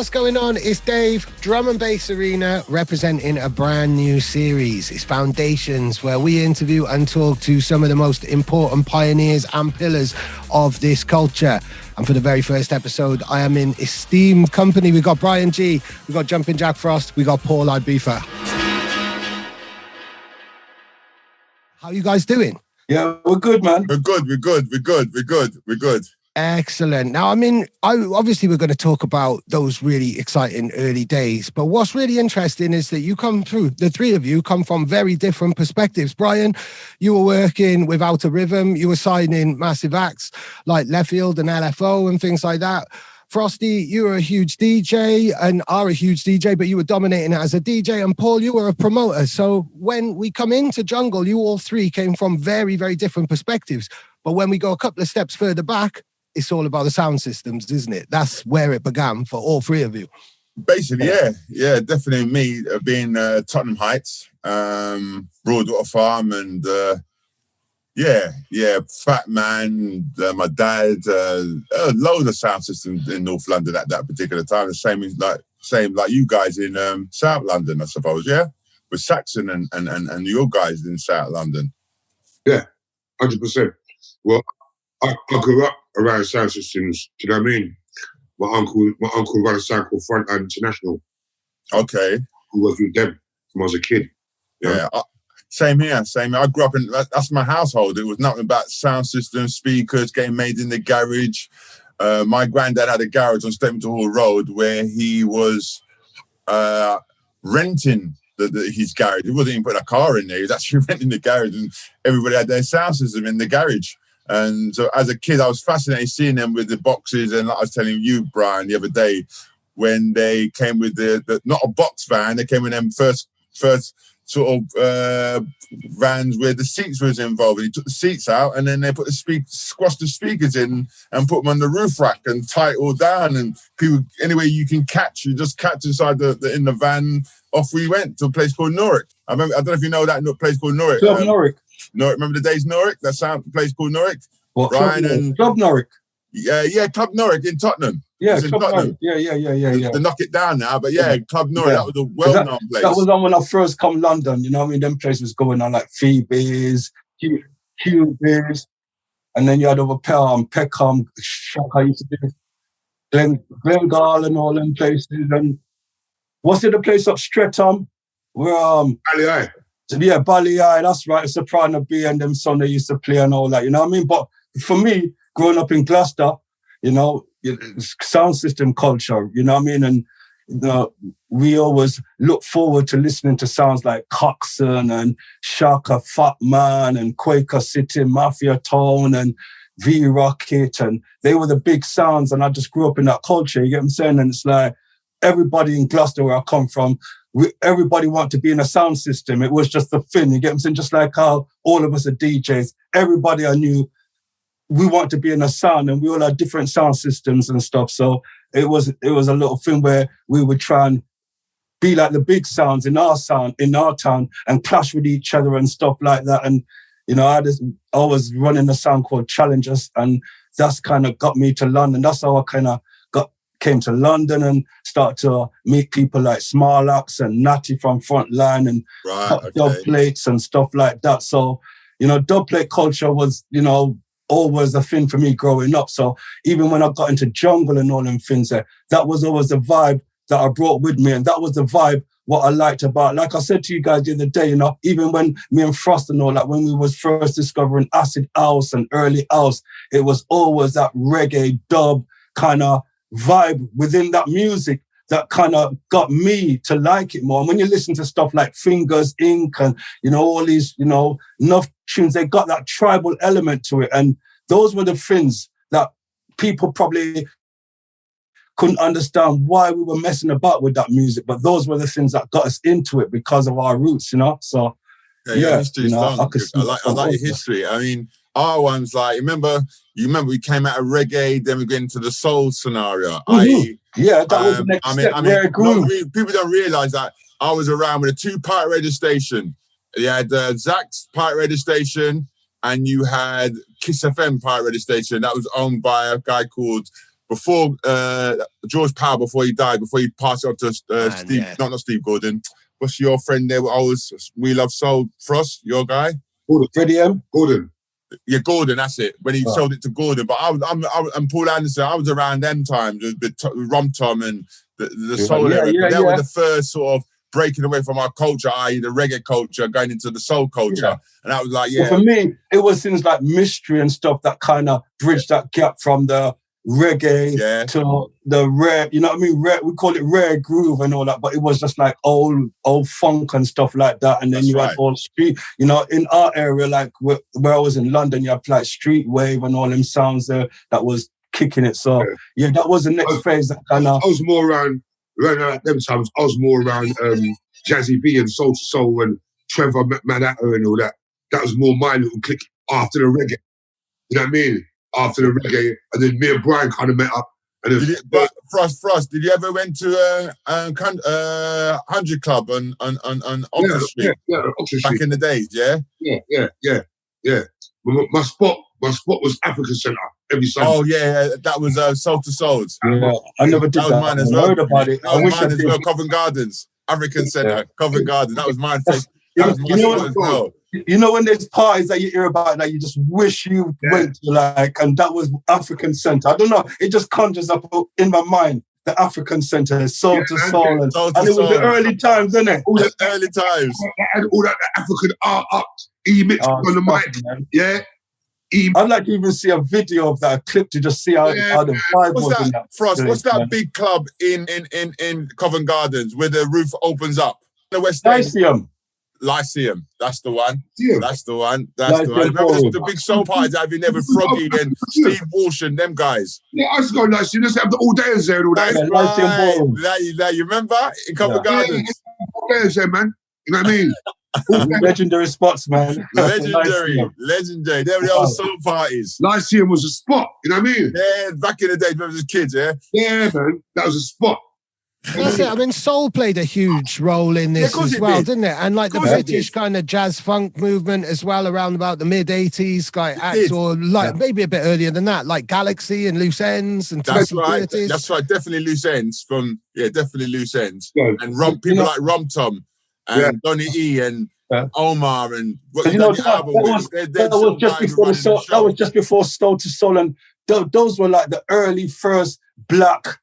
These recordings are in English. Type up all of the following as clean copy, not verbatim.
what's going on? It's Dave, Drum and Bass Arena, representing a brand new series. It's Foundations, where we interview and talk to some of the most important pioneers and pillars of this culture. And for the very first episode, I am in esteemed company. We've got Brian G, we've got Jumping Jack Frost, we've got Paul Ibiza. How are you guys doing? Yeah, we're good, man. We're good. Excellent. Now, I mean, obviously we're going to talk about those really exciting early days, but what's really interesting is that you come through, the three of you come from very different perspectives. Brian, you were working with Outer Rhythm, you were signing massive acts like Left Field and LFO and things like that. Frosty, you were a huge DJ and are a huge DJ, but you were dominating it as a DJ. And Paul, you were a promoter. So when we come into Jungle, you all three came from very, very different perspectives. But when we go a couple of steps further back, it's all about the sound systems, isn't it? That's where it began for all three of you. Basically, yeah, definitely me being Tottenham Heights, Broadwater Farm, and Fat Man, my dad, loads of sound systems in North London at that particular time. The same like you guys in South London, I suppose, yeah? With Saxon and your guys in South London. Yeah, 100%. Well, I grew up around sound systems, do you know what I mean? My uncle ran a sound called Front End International. Okay. Who was with them when I was a kid. Yeah. Same here. I grew up in, that's my household. It was nothing about sound systems, speakers, getting made in the garage. My granddad had a garage on Stapleton Hall Road where he was renting his garage. He wasn't even putting a car in there. He was actually renting the garage, and everybody had their sound system in the garage. And so as a kid, I was fascinated seeing them with the boxes. And like I was telling you, Brian, the other day, when they came with the not a box van, they came with them first sort of vans where the seats was involved. And he took the seats out and then they put squashed the speakers in and put them on the roof rack and tie it all down. And people, anyway, you can catch, you just catch inside in the van. Off we went to a place called Norwich. I don't know if you know that place called Norwich. Norwich. Remember the days Norwich? That place called Norwich? What? Club Norwich. Yeah, Club Norwich in Tottenham. Yeah, Club Norwich. Yeah. They knock it down now, but yeah, Club Norwich, that was a well-known place. That was on when I first come London, you know what I mean? Them places was going on like Phoebe's, Cube's, and then you had over Peckham, Shaka used to do, Glengall and all them places. And what's it, the place up Streatham? Where Ballyi. Yeah, Ballyi, that's right. Soprano B and them son they used to play and all that, you know what I mean? But for me, growing up in Gloucester, you know, sound system culture, you know what I mean? And we always look forward to listening to sounds like Coxsone and Shaka, Fat Man and Quaker City, Mafia Tone and V-Rocket, and they were the big sounds, and I just grew up in that culture, you get what I'm saying? And it's like everybody in Gloucester where I come from, everybody wanted to be in a sound system. It was just the thing, you get what I'm saying? Just like how all of us are DJs, everybody I knew, we want to be in a sound, and we all had different sound systems and stuff. So it was a little thing where we would try and be like the big sounds in our town and clash with each other and stuff like that. And, you know, I was running a sound called Challengers, and that's kind of got me to London. That's how I kind of came to London and started to meet people like Smarlax and Natty from Frontline and dub plates and stuff like that. So, you know, dub plate culture was, you know, always a thing for me growing up. So even when I got into jungle and all them things there, that was always the vibe that I brought with me. And that was the vibe, what I liked about, like I said to you guys the other day, you know, even when me and Frost and all that, when we was first discovering acid house and early house, it was always that reggae dub kind of vibe within that music that kind of got me to like it more. And when you listen to stuff like Fingers Inc. and, you know, all these, you know, enough tunes, they got that tribal element to it. And those were the things that people probably couldn't understand why we were messing about with that music. But those were the things that got us into it because of our roots, you know? So, yeah, history's long. I like your history. I mean, our one's like, you remember we came out of reggae, then we get into the soul scenario. Mm-hmm. That was the next step where it grew. People don't realise that I was around with a 2-pirate radio station. You had Zach's pirate radio station, and you had Kiss FM pirate radio station. That was owned by a guy called before George Power, before he died, before he passed it on to Steve, not Steve Gordon. What's your friend there? We Love Soul, Frost, your guy? Freddie M. Gordon. Yeah, Gordon, that's it. When he sold it to Gordon. But I'm Paul Anderson, I was around them times with Rom Tom and the soul era. They were the first sort of breaking away from our culture, i.e. the reggae culture, going into the soul culture. Yeah. And that was like, Well, for me, it was things like Mystery and stuff that kind of bridged that gap from the reggae to the rare, you know what I mean? Rare, we call it rare groove and all that, but it was just like old funk and stuff like that. And then had all street, you know, in our area, like where I was in London, you had like street wave and all them sounds there that was kicking it. So that was the next phase that kind of. I was more around them times. I was more around Jazzy B and Soul to Soul and Trevor Manhattan and all that. That was more my little clique after the reggae. You know what I mean? After the reggae, and then me and Brian kind of met up. And Frost, did you ever went to 100 Club on Oxford Street? Yeah, Oxford Street. Back in the days, yeah? Yeah. My spot was African Centre every Sunday. Oh yeah, that was Soul to Souls. Yeah, I never did that. That was mine as well. I heard about it. That was mine as well. Covent Gardens, African Centre, Covent Gardens. That was mine. That was my spot as well. You know when there's parties that you hear about that you just wish you went to, like, and that was African Centre. I don't know, it just conjures up in my mind the African Centre, Soul to Soul, and it was the early times, isn't it? All the early times. And all that African art up, mixed on the mic, man. Yeah. I'd like to even see a video of that, a clip to just see how the vibe was. That, Frost, what's that big club in Covent Gardens where the roof opens up? The West End. Lyceum, that's the one. Yeah. That's the one. Remember the big soul parties that have been there with Froggy and Steve Walsh and them guys. Yeah, I used to go to Lyceum. Let's have the all dayers there and all that. Right. You remember in Covent Gardens? All dayers there, man. You know what I mean? Legendary spots, man. Legendary. They were the old soul parties. Lyceum was a spot. You know what I mean? Yeah, back in the day, remember as kids, yeah? Yeah, man. That was a spot. That's it. I mean, soul played a huge role in this as well, didn't it? And like the British kind of jazz funk movement as well, around about the mid 80s, or like maybe a bit earlier than that, like Galaxy and Loose Ends and That's right. Definitely Loose Ends definitely Loose Ends. Yeah. And people like Rom Tom and Donny E and Omar and that was just before Soul to Soul, and those were like the early first black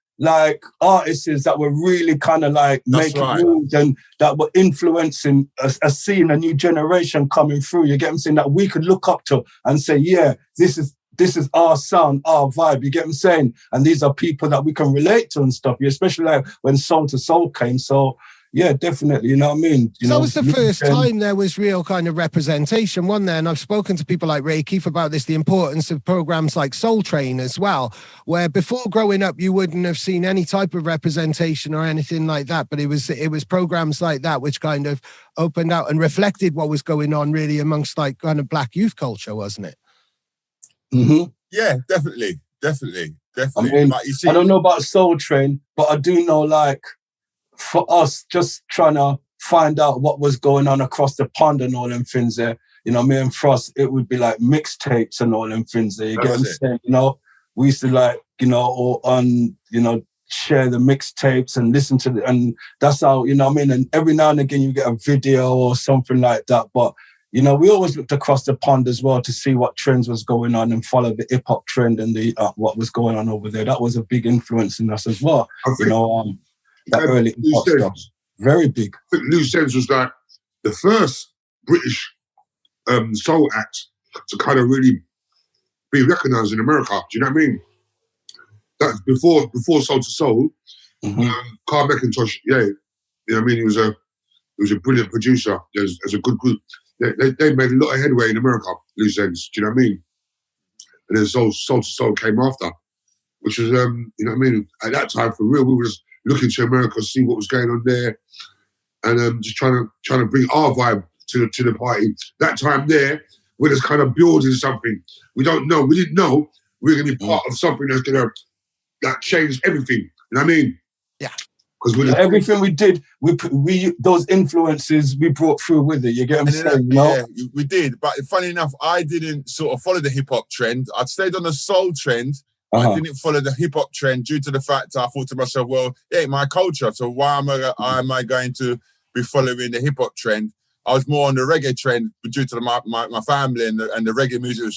artists that were really kind of like making moves and that were influencing a scene, a new generation coming through. You get what I'm saying? That we could look up to and say, yeah, this is our sound, our vibe. You get what I'm saying? And these are people that we can relate to and stuff. Especially like when Soul to Soul came. So yeah, definitely. You know what I mean? That was the first time there was real kind of representation, wasn't there? And I've spoken to people like Ray Keefe about this, the importance of programs like Soul Train as well, where before growing up, you wouldn't have seen any type of representation or anything like that. But it was programs like that which kind of opened out and reflected what was going on really amongst like kind of black youth culture, wasn't it? Mm-hmm. Yeah, definitely. I mean, I don't know about Soul Train, but I do know, like, for us, just trying to find out what was going on across the pond and all them things there, you know, me and Frost, it would be like mixtapes and all them things there. You get what I'm saying? You know, we used to like, you know, share the mixtapes and listen to and that's how, you know what I mean? And every now and again you get a video or something like that. But, you know, we always looked across the pond as well to see what trends was going on and follow the hip hop trend and the what was going on over there. That was a big influence in us as well. You know, that early stuff. Very big. I think Loose Ends was like the first British soul act to kind of really be recognised in America. Do you know what I mean? That's before Soul to Soul. Carl McIntosh, you know what I mean? He was a brilliant producer. There's a good group. They made a lot of headway in America, Loose Ends. Do you know what I mean? And then Soul to Soul came after, which was, you know what I mean? At that time, for real, we were just looking to America, see what was going on there, and just trying to bring our vibe to the party. That time there, we're just kind of building something. We didn't know we were going to be part of something that's going to change everything. You know what I mean? Yeah. Because everything we did, we those influences we brought through with it. You get what I'm saying? Yeah, we did. But funny enough, I didn't sort of follow the hip hop trend. I'd stayed on the soul trend. I didn't follow the hip hop trend due to the fact I thought to myself, well, it ain't my culture, so why am I going to be following the hip hop trend? I was more on the reggae trend due to my family and the reggae music was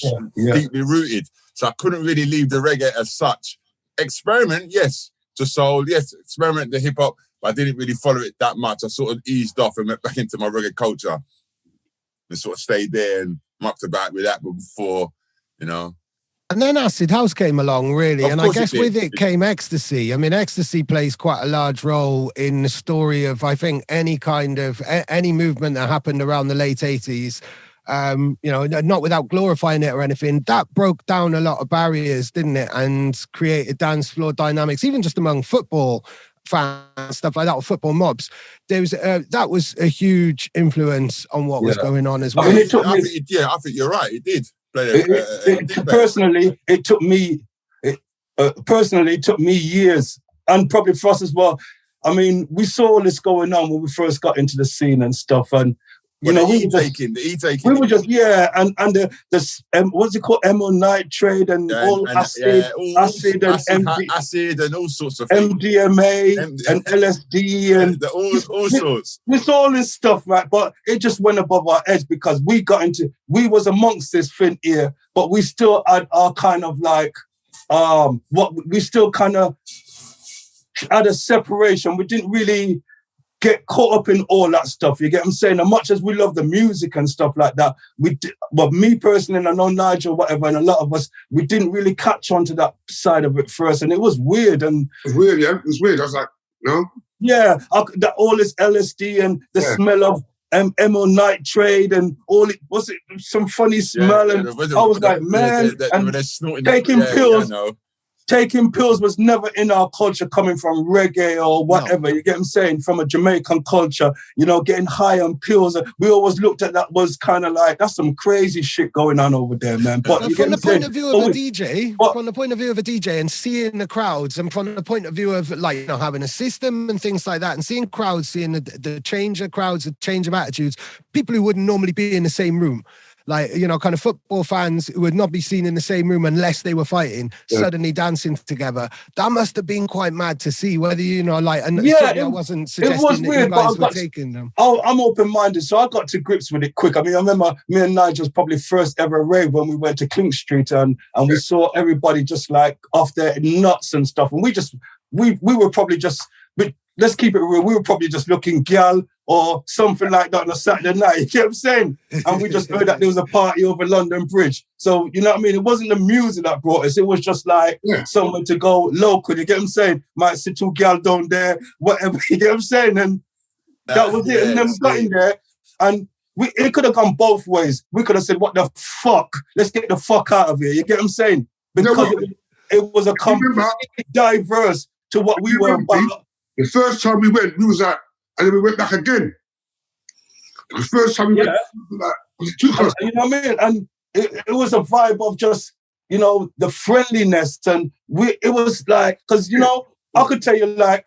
deeply rooted. So I couldn't really leave the reggae as such. Experiment, yes. To soul, yes. Experiment the hip hop, but I didn't really follow it that much. I sort of eased off and went back into my reggae culture and sort of stayed there and mucked about with that before, you know. And then Acid House came along, really. And I guess with it came Ecstasy. I mean, Ecstasy plays quite a large role in the story of, I think, any kind of, any movement that happened around the late 80s. You know, not without glorifying it or anything, that broke down a lot of barriers, didn't it? And created dance floor dynamics, even just among football fans, stuff like that, or football mobs. There was that was a huge influence on what was going on as well. I think you're right. It did. Personally, it took me years, and probably for us as well. I mean, we saw all this going on when we first got into the scene and stuff, and you know, we were just and the what's it called, MO Nitrate and all acid and all sorts of MDMA and LSD and all sorts. We saw all this stuff, right? But it just went above our heads because we was amongst this thing here, but we still had our kind of like we still kind of had a separation. We didn't really get caught up in all that stuff. You get what I'm saying? As much as we love the music and stuff like that, but me personally, and I know Nigel, whatever, and a lot of us, we didn't really catch on to that side of it first, and it was weird. And it was weird, yeah. It was weird. I was like, no. Yeah, all this LSD and the smell of MO Nitrate and all it was it some funny smell, and I was like, man, and taking pills. Taking pills was never in our culture, coming from reggae or whatever. No. You get what I'm saying? From a Jamaican culture, you know, getting high on pills. We always looked at that was kind of like, that's some crazy shit going on over there, man. But from the point of view of a DJ, from the point of view of a DJ and seeing the crowds, and from the point of view of, like, you know, having a system and things like that, and seeing crowds, seeing the change of crowds, the change of attitudes, people who wouldn't normally be in the same room. Like, you know, kind of football fans who would not be seen in the same room unless they were fighting, suddenly dancing together. That must have been quite mad to see, whether, you know, like, and I wasn't suggesting that you guys were taking them. I'm open-minded, so I got to grips with it quick. I mean, I remember me and Nigel's probably first ever rave when we went to Clink Street and we saw everybody just like off their nuts and stuff. And we were probably just, let's keep it real, we were probably just looking gal or something like that on a Saturday night, you get what I'm saying? And we just heard that there was a party over London Bridge. So, you know what I mean? It wasn't the music that brought us. It was just like someone to go local, you get what I'm saying? Might see two gal down there, whatever, you get what I'm saying? And that was it. And then we got in there and it could have gone both ways. We could have said, what the fuck? Let's get the fuck out of here, you get what I'm saying? Because it was a completely diverse to what we were about. The first time we went, we was like, and then we went back again. The first time we went, was it too close? You know what I mean? And it was a vibe of just, you know, the friendliness. And it was like, because, you know, I could tell you like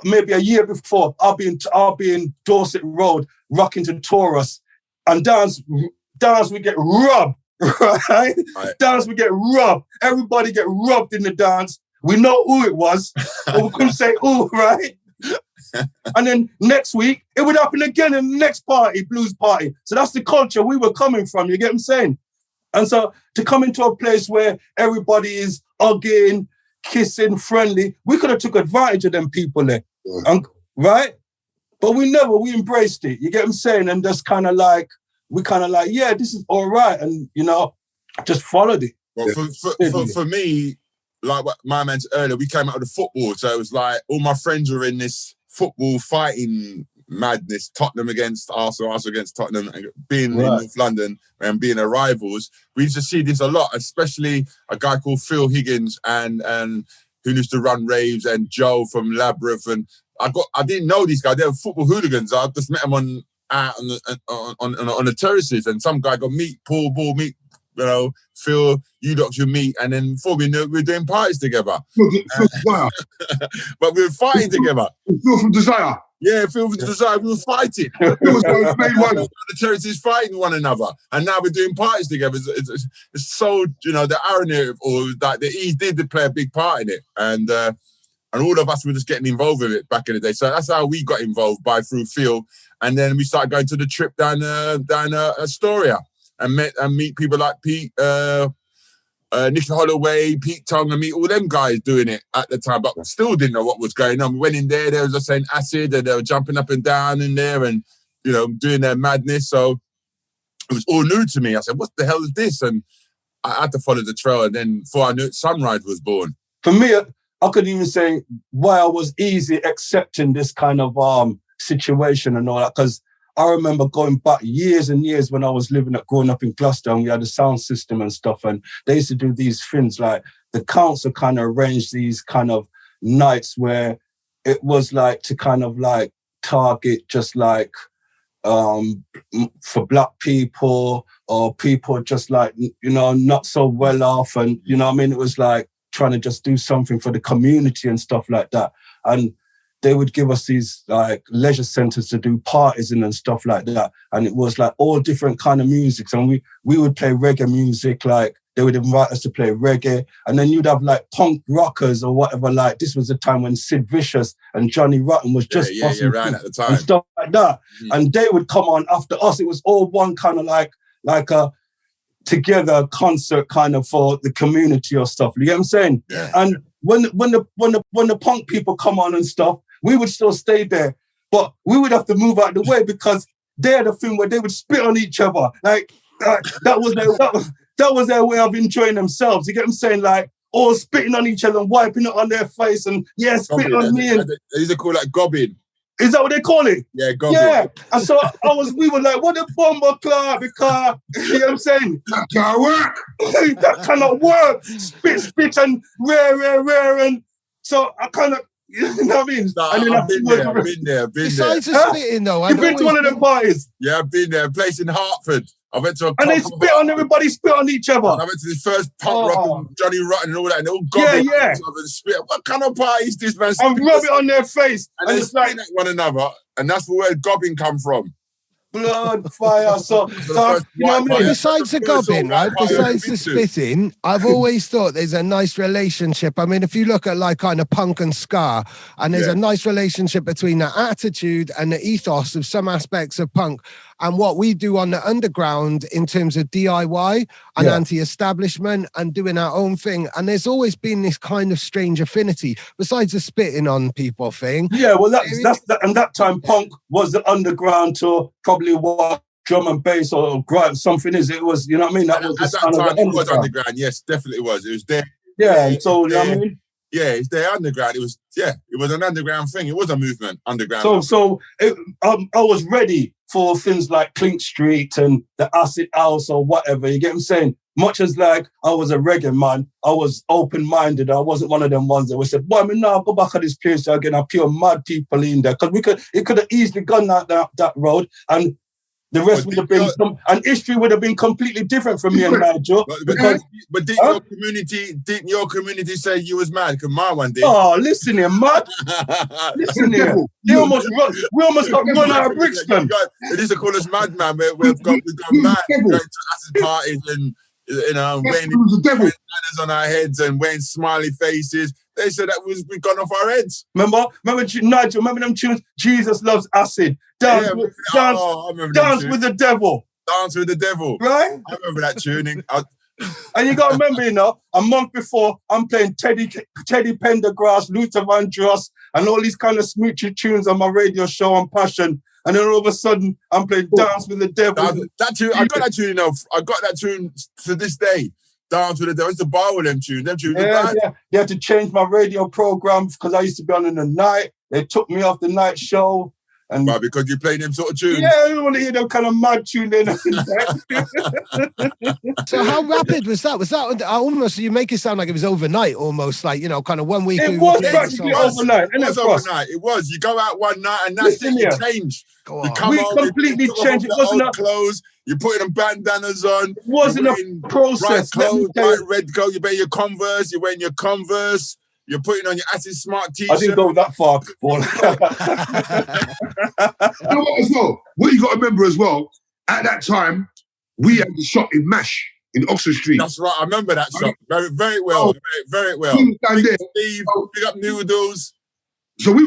maybe a year before, I'll be in Dorset Road, rocking to Taurus, and dance we get rubbed, right? Dance we get rubbed. Everybody get rubbed in the dance. We know who it was, but we couldn't say who, right? And then next week, it would happen again in the next party, blues party. So that's the culture we were coming from, you get what I'm saying? And so to come into a place where everybody is hugging, kissing, friendly, we could have took advantage of them people there, right? But we embraced it, you get what I'm saying? And just kind of like, yeah, this is all right. And, you know, just followed it. Well, for me, like what my man said earlier, we came out of the football. So it was like all my friends were in this football fighting madness, Tottenham against Arsenal against Tottenham, and being in North London and being our rivals. We used to see this a lot, especially a guy called Phil Higgins and who used to run raves, and Joe from Labyrinth. And I didn't know these guys. They were football hooligans. I just met them on the terraces, and some guy got meet Paul Ball, meet, you know, Phil, you meet, and then before we knew it, we were doing parties together. Phil Desire. But we were fighting together. Phil from Desire. Yeah, Phil was decided we were fighting. It was the main one. The territories fighting one another, and now we're doing parties together. It's so, you know, the irony or like the ease did play a big part in it, and all of us were just getting involved with it back in the day. So that's how we got involved through Phil, and then we started going to the trip down Astoria and meet people like Pete. Nick Holloway, Pete Tong, and meet all them guys doing it at the time, but still didn't know what was going on. We went in there, they were just saying acid, and they were jumping up and down in there and, you know, doing their madness. So it was all new to me. I said, what the hell is this? And I had to follow the trail, and then before I knew it, Sunrise was born. For me, I couldn't even say why I was easy accepting this kind of situation and all that, because I remember going back years and years when I was growing up in Gloucester, and we had a sound system and stuff, and they used to do these things like the council kind of arranged these kind of nights where it was like to kind of like target just like for black people or people just like, you know, not so well off, and you know what I mean, it was like trying to just do something for the community and stuff like that. And they would give us these like leisure centres to do parties in and stuff like that. And it was like all different kind of music. And we would play reggae music, like they would invite us to play reggae. And then you'd have like punk rockers or whatever. Like this was the time when Sid Vicious and Johnny Rotten was just around at the time. And stuff like that. Mm. And they would come on after us. It was all one kind of like a together concert kind of for the community or stuff. You get what I'm saying? Yeah. And when the punk people come on and stuff, we would still stay there, but we would have to move out of the way because they had a thing where they would spit on each other. Like that was their way of enjoying themselves. You get what I'm saying? Like all spitting on each other and wiping it on their face and spitting on me. And they used to call that gobbing. Is that what they call it? Yeah, gobbing. Yeah. And so we were like, what a bomber club, because you know what I'm saying? That can't work. That cannot work. Spit and rare. And so I kind of, you know what I mean? No, and I've been there. Besides the spitting, though, you've been to one of them parties? Yeah, I've been there. A place in Hartford. I went to and they spit on everybody, spit on each other. I went to the first punk rock and Johnny Rotten and all that, and they all got it. Yeah. And spit. What kind of party is this, man? And rub it on their face. And they spit at one another, and that's where gobbing come from. Blood, fire. So you know what I mean? Besides the gobbing, right? Besides the spitting, I've always thought there's a nice relationship. I mean, if you look at like kind of punk and ska, and there's a nice relationship between the attitude and the ethos of some aspects of punk and what we do on the underground in terms of DIY and anti-establishment and doing our own thing. And there's always been this kind of strange affinity, besides the spitting on people thing. Yeah, well, that's and that time punk was the underground to probably what drum and bass or grind something is. It was, you know what I mean? That was at that time, it was underground. Yes, definitely was. It was there. Yeah, so you know what I mean? Yeah, it's there underground. It was an underground thing. It was a movement, underground. So I was ready for things like Clink Street and the Acid House or whatever. You get what I'm saying? Much as like I was a reggae man, I was open-minded. I wasn't one of them ones that would say, "Boy, I mean, now go back to this place again and pure mad people in there," because it could have easily gone that road and. The rest would have been, and history would have been completely different from me and Nigel. But didn't your community say you was mad? Because my one did. Oh, listen here, mad. Listen here. We almost got run out of Brixton. They used to call us mad, man. We've gone mad. Going to acid parties and, you know, wearing banners on our heads and wearing smiley faces. They said that we'd gone off our heads. Remember, Nigel, remember them tunes? Jesus Loves Acid. Dance with the devil. Dance with the devil. Right? I remember that tuning. And you got to remember, you know, a month before, I'm playing Teddy Pendergrass, Luther Vandross, and all these kind of smoochy tunes on my radio show on Passion. And then all of a sudden, I'm playing Dance with the Devil. That tune, I got that tune, you know. I got that tune to this day. Dance with the Devil. It's the bar with them tunes. Yeah. They had to change my radio program because I used to be on in the night. They took me off the night show. And right, because you play them sort of tunes. Yeah, I want to hear them kind of mad tune in. So how rapid was that? Was that almost, you make it sound like it was overnight, almost like, you know, kind of 1 week. It was practically overnight. It was overnight. It was. You go out one night and that's it. You change. We completely changed. It wasn't old clothes. You're putting them bandanas on. It wasn't a process. Right clothes, right red coat. You're wearing your Converse. You're wearing your Converse. You're putting on your Acid Smart I t-shirt. didn't go that far. Paul. You know what as well? What you got to remember as well, at that time, we had the shop in MASH in Oxford Street. That's right. I remember that shop very, very well. Very well. We was down Big there. Steve, big up Noodles. So me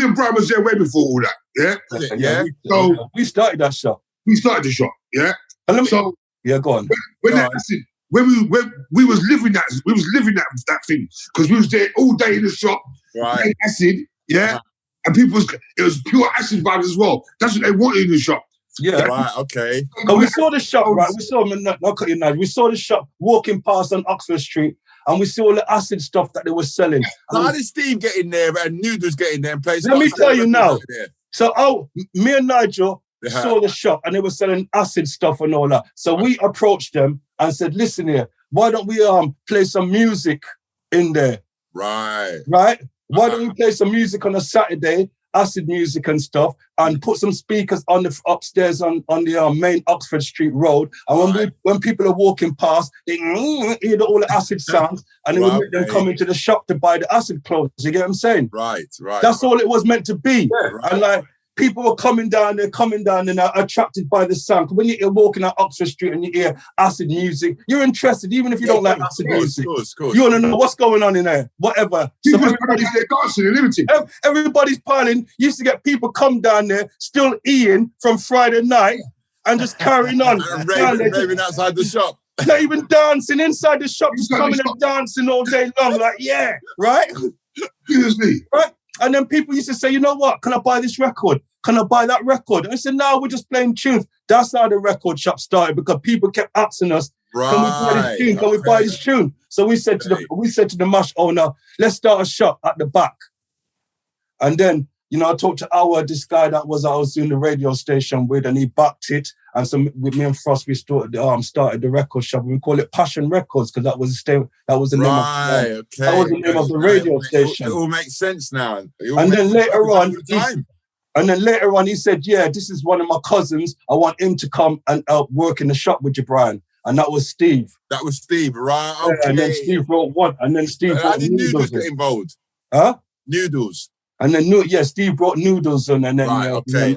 and Brian was there way before all that, yeah? Yeah. So we started that shop. we started the shop, yeah? And let me, So yeah, go on. when Go that on. acid, when we was living that thing, because we was there all day in the shop, Right. and acid, yeah? Uh-huh. And it was pure acid vibes as well. That's what they wanted in the shop. Yeah. Right. Okay. But we saw the shop, right? We saw them, not cut you now. We saw the shop walking past on Oxford Street, and we saw all the acid stuff that they were selling. So how did Steve get in there and Noodles get in there and play? Let me tell you now. Yeah. So me and Nigel Yeah. saw the shop, and they were selling acid stuff and all that. So we approached them and said, "Listen here, why don't we play some music in there, Right. right? Why don't we play some music on a Saturday, acid music and stuff, and put some speakers on the upstairs on the main Oxford Street Road? And when people are walking past, they hear all the acid sounds, and it would make them come into the shop to buy the acid clothes. You get what I'm saying? Right. That's all it was meant to be. Right. And like people were coming down and are attracted by the sound. When you're walking out Oxford Street and you hear acid music, you're interested, even if you don't like acid music. Of course. You want to know what's going on in there, whatever. So People are dancing and everything. everybody's piling. Used to get people come down there still eating from Friday night and just carrying on. And Down there, raving outside the shop. not even dancing inside the shop, just Inside the coming shop. and dancing all day long. Like, yeah, right? Seriously. Right? And then people used to say, you know what? Can I buy this record? Can I buy that record? And I said, no, we're just playing tunes. That's how the record shop started, because people kept asking us, Right. can we buy this tune? Can we buy this tune? So we said to the MASH owner, let's start a shop at the back. And then, I talked to this guy that I was doing the radio station with, and he backed it. And so with me and Frost, we started the record shop. We call it Passion Records, because that was the name. That was the name of the radio station. It all makes sense now. And then later on, he said, yeah, this is one of my cousins. I want him to come and help work in the shop with you, Brian. And that was Steve. That was Steve, right? Okay. Yeah, and then Steve brought one. And then Steve How brought did Noodles noodles. get involved? Huh? Noodles. And then, Steve brought noodles on. And then, Right, okay.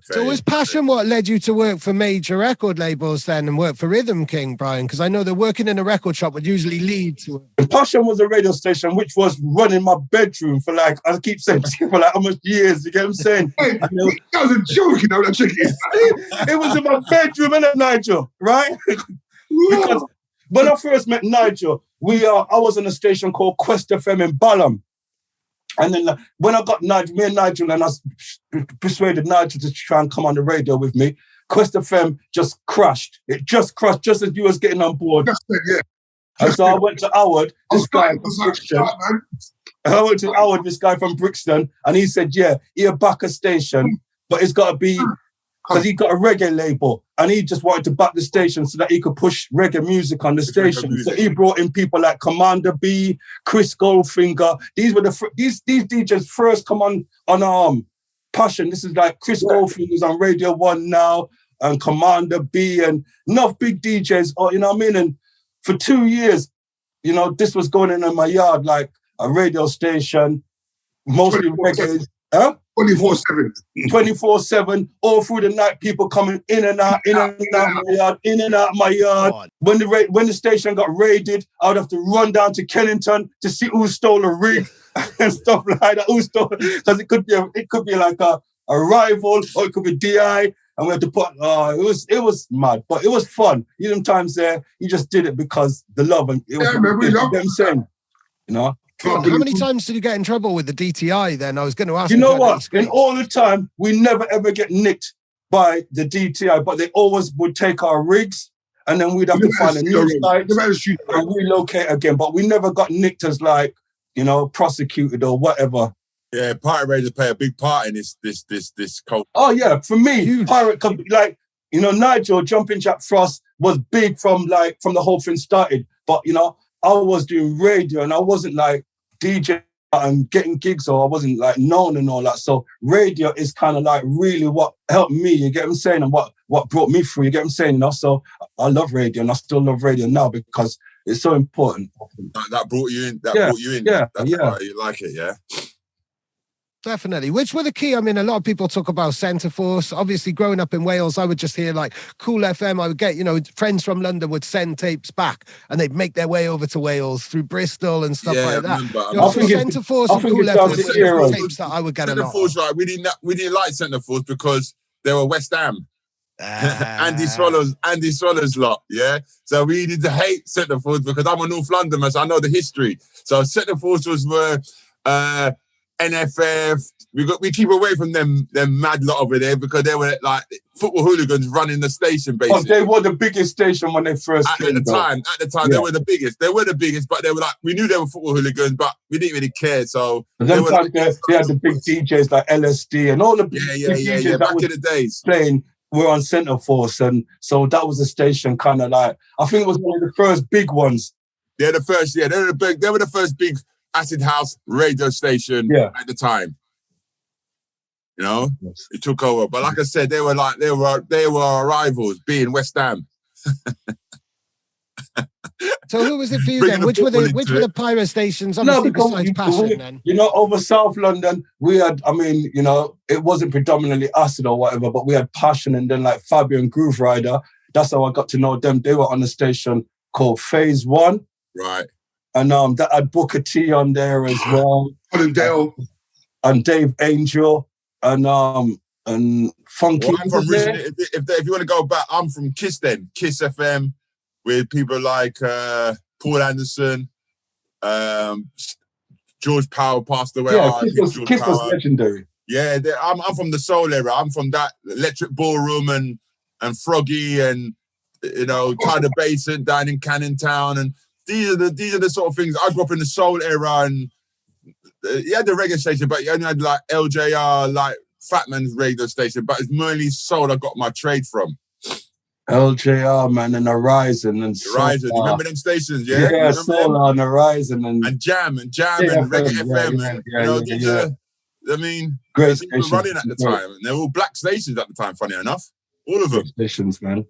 So was Passion what led you to work for major record labels then and work for Rhythm King, Brian? Because I know that working in a record shop would usually lead to it. Passion was a radio station which was running my bedroom for like, I keep saying, for like almost years. You get what I'm saying? Hey, that was a joke, that chicken. It was in my bedroom, innit, Nigel? Right? Because when I first met Nigel, I was on a station called Quest FM in Balham. And then when I got Nigel, me and Nigel, and I persuaded Nigel to try and come on the radio with me, Quest FM just crashed. It just crashed just as you was getting on board. Yeah. And so I went to Howard, this guy from Brixton, and he said, yeah, he'll back a station, but it's got to be, because he got a reggae label, and he just wanted to back the station so that he could push reggae music on the station. So he brought in people like Commander B, Chris Goldfinger. These were these DJs first come on Passion. This is like Chris Goldfinger's on Radio 1 now, and Commander B, and enough big DJs, you know what I mean? And for 2 years, this was going in my yard, like a radio station, mostly reggae. Huh? 24/7. 24/7, all through the night, people coming in and out my yard. When the station got raided, I would have to run down to Kennington to see who stole a rig and stuff like that. Because it could be like a rival, or it could be DI, and we had to put. It was mad, but it was fun. Even times there, you just did it because the love, and it was. We love them saying, How many times did you get in trouble with the DTI then? I was going to ask you. know what? In all the time, we never ever get nicked by the DTI, but they always would take our rigs, and then we'd have to find a new site and relocate again. But we never got nicked as like, prosecuted or whatever. Yeah, pirate radio play a big part in this culture. Oh yeah, for me, pirate, like, Nigel Jumping Jack Frost was big from the whole thing started. But I was doing radio and I wasn't like DJ and getting gigs, or I wasn't like known and all that. So radio is kind of like really what helped me, you get what I'm saying, and what brought me through, you get what I'm saying, So I love radio, and I still love radio now because It's so important. That brought you in. Yeah, Brought you in. yeah, That's yeah. why you like it, yeah. Definitely. Which were the key? I mean, a lot of people talk about Centreforce. Obviously, growing up in Wales, I would just hear like Cool FM. I would get, friends from London would send tapes back and they'd make their way over to Wales through Bristol and stuff like that. I think Centreforce and Cool FM were tapes that I would get a lot. Centreforce, right? We didn't like Centreforce because they were West Ham. Andy Swallows lot, yeah. So we needed to hate Centreforce because I'm a North London man, so I know the history. So Centreforce were NFF. We keep away from them mad lot over there because they were like football hooligans running the station basically. But they were the biggest station when they first came. At the time, yeah. They were the biggest. They were the biggest, but they were like, we knew they were football hooligans, but we didn't really care. So they had the big DJs like LSD and all the big DJs back in the days playing were on Centreforce, and so that was a station kind of like, I think it was one of the first big ones. They were the first big acid house radio station at the time. It took over. But like I said, they were our rivals, being West Ham. So who was it for you then? Which were the pirate stations? Obviously, besides Passion then. Over South London, we had, it wasn't predominantly acid or whatever, but we had Passion and then like Fabio and Groove Rider. That's how I got to know them. They were on a station called Phase One. Right. And that had Booker T on there as well. And Dale. And Dave Angel. And Funky. Well, I'm from if you want to go back, I'm from Kiss then. Kiss FM with people like Paul Anderson, George Power passed away. Yeah, Kiss was legendary. Yeah, I'm from the soul era. I'm from that Electric Ballroom and Froggy and Tyler Basin down in Cannon Town, and these are the sort of things. I grew up in the soul era, and you had the reggae station, but you only had like LJR, like Fatman's radio station, but it's mainly soul I got my trade from. LJR, man, and Horizon and Horizon. You remember them stations? Yeah, yeah, Solar and Horizon and Jam and Reggae FM. Great stations. Were running at the time, and they were all black stations at the time. Funny enough, all of them stations, man.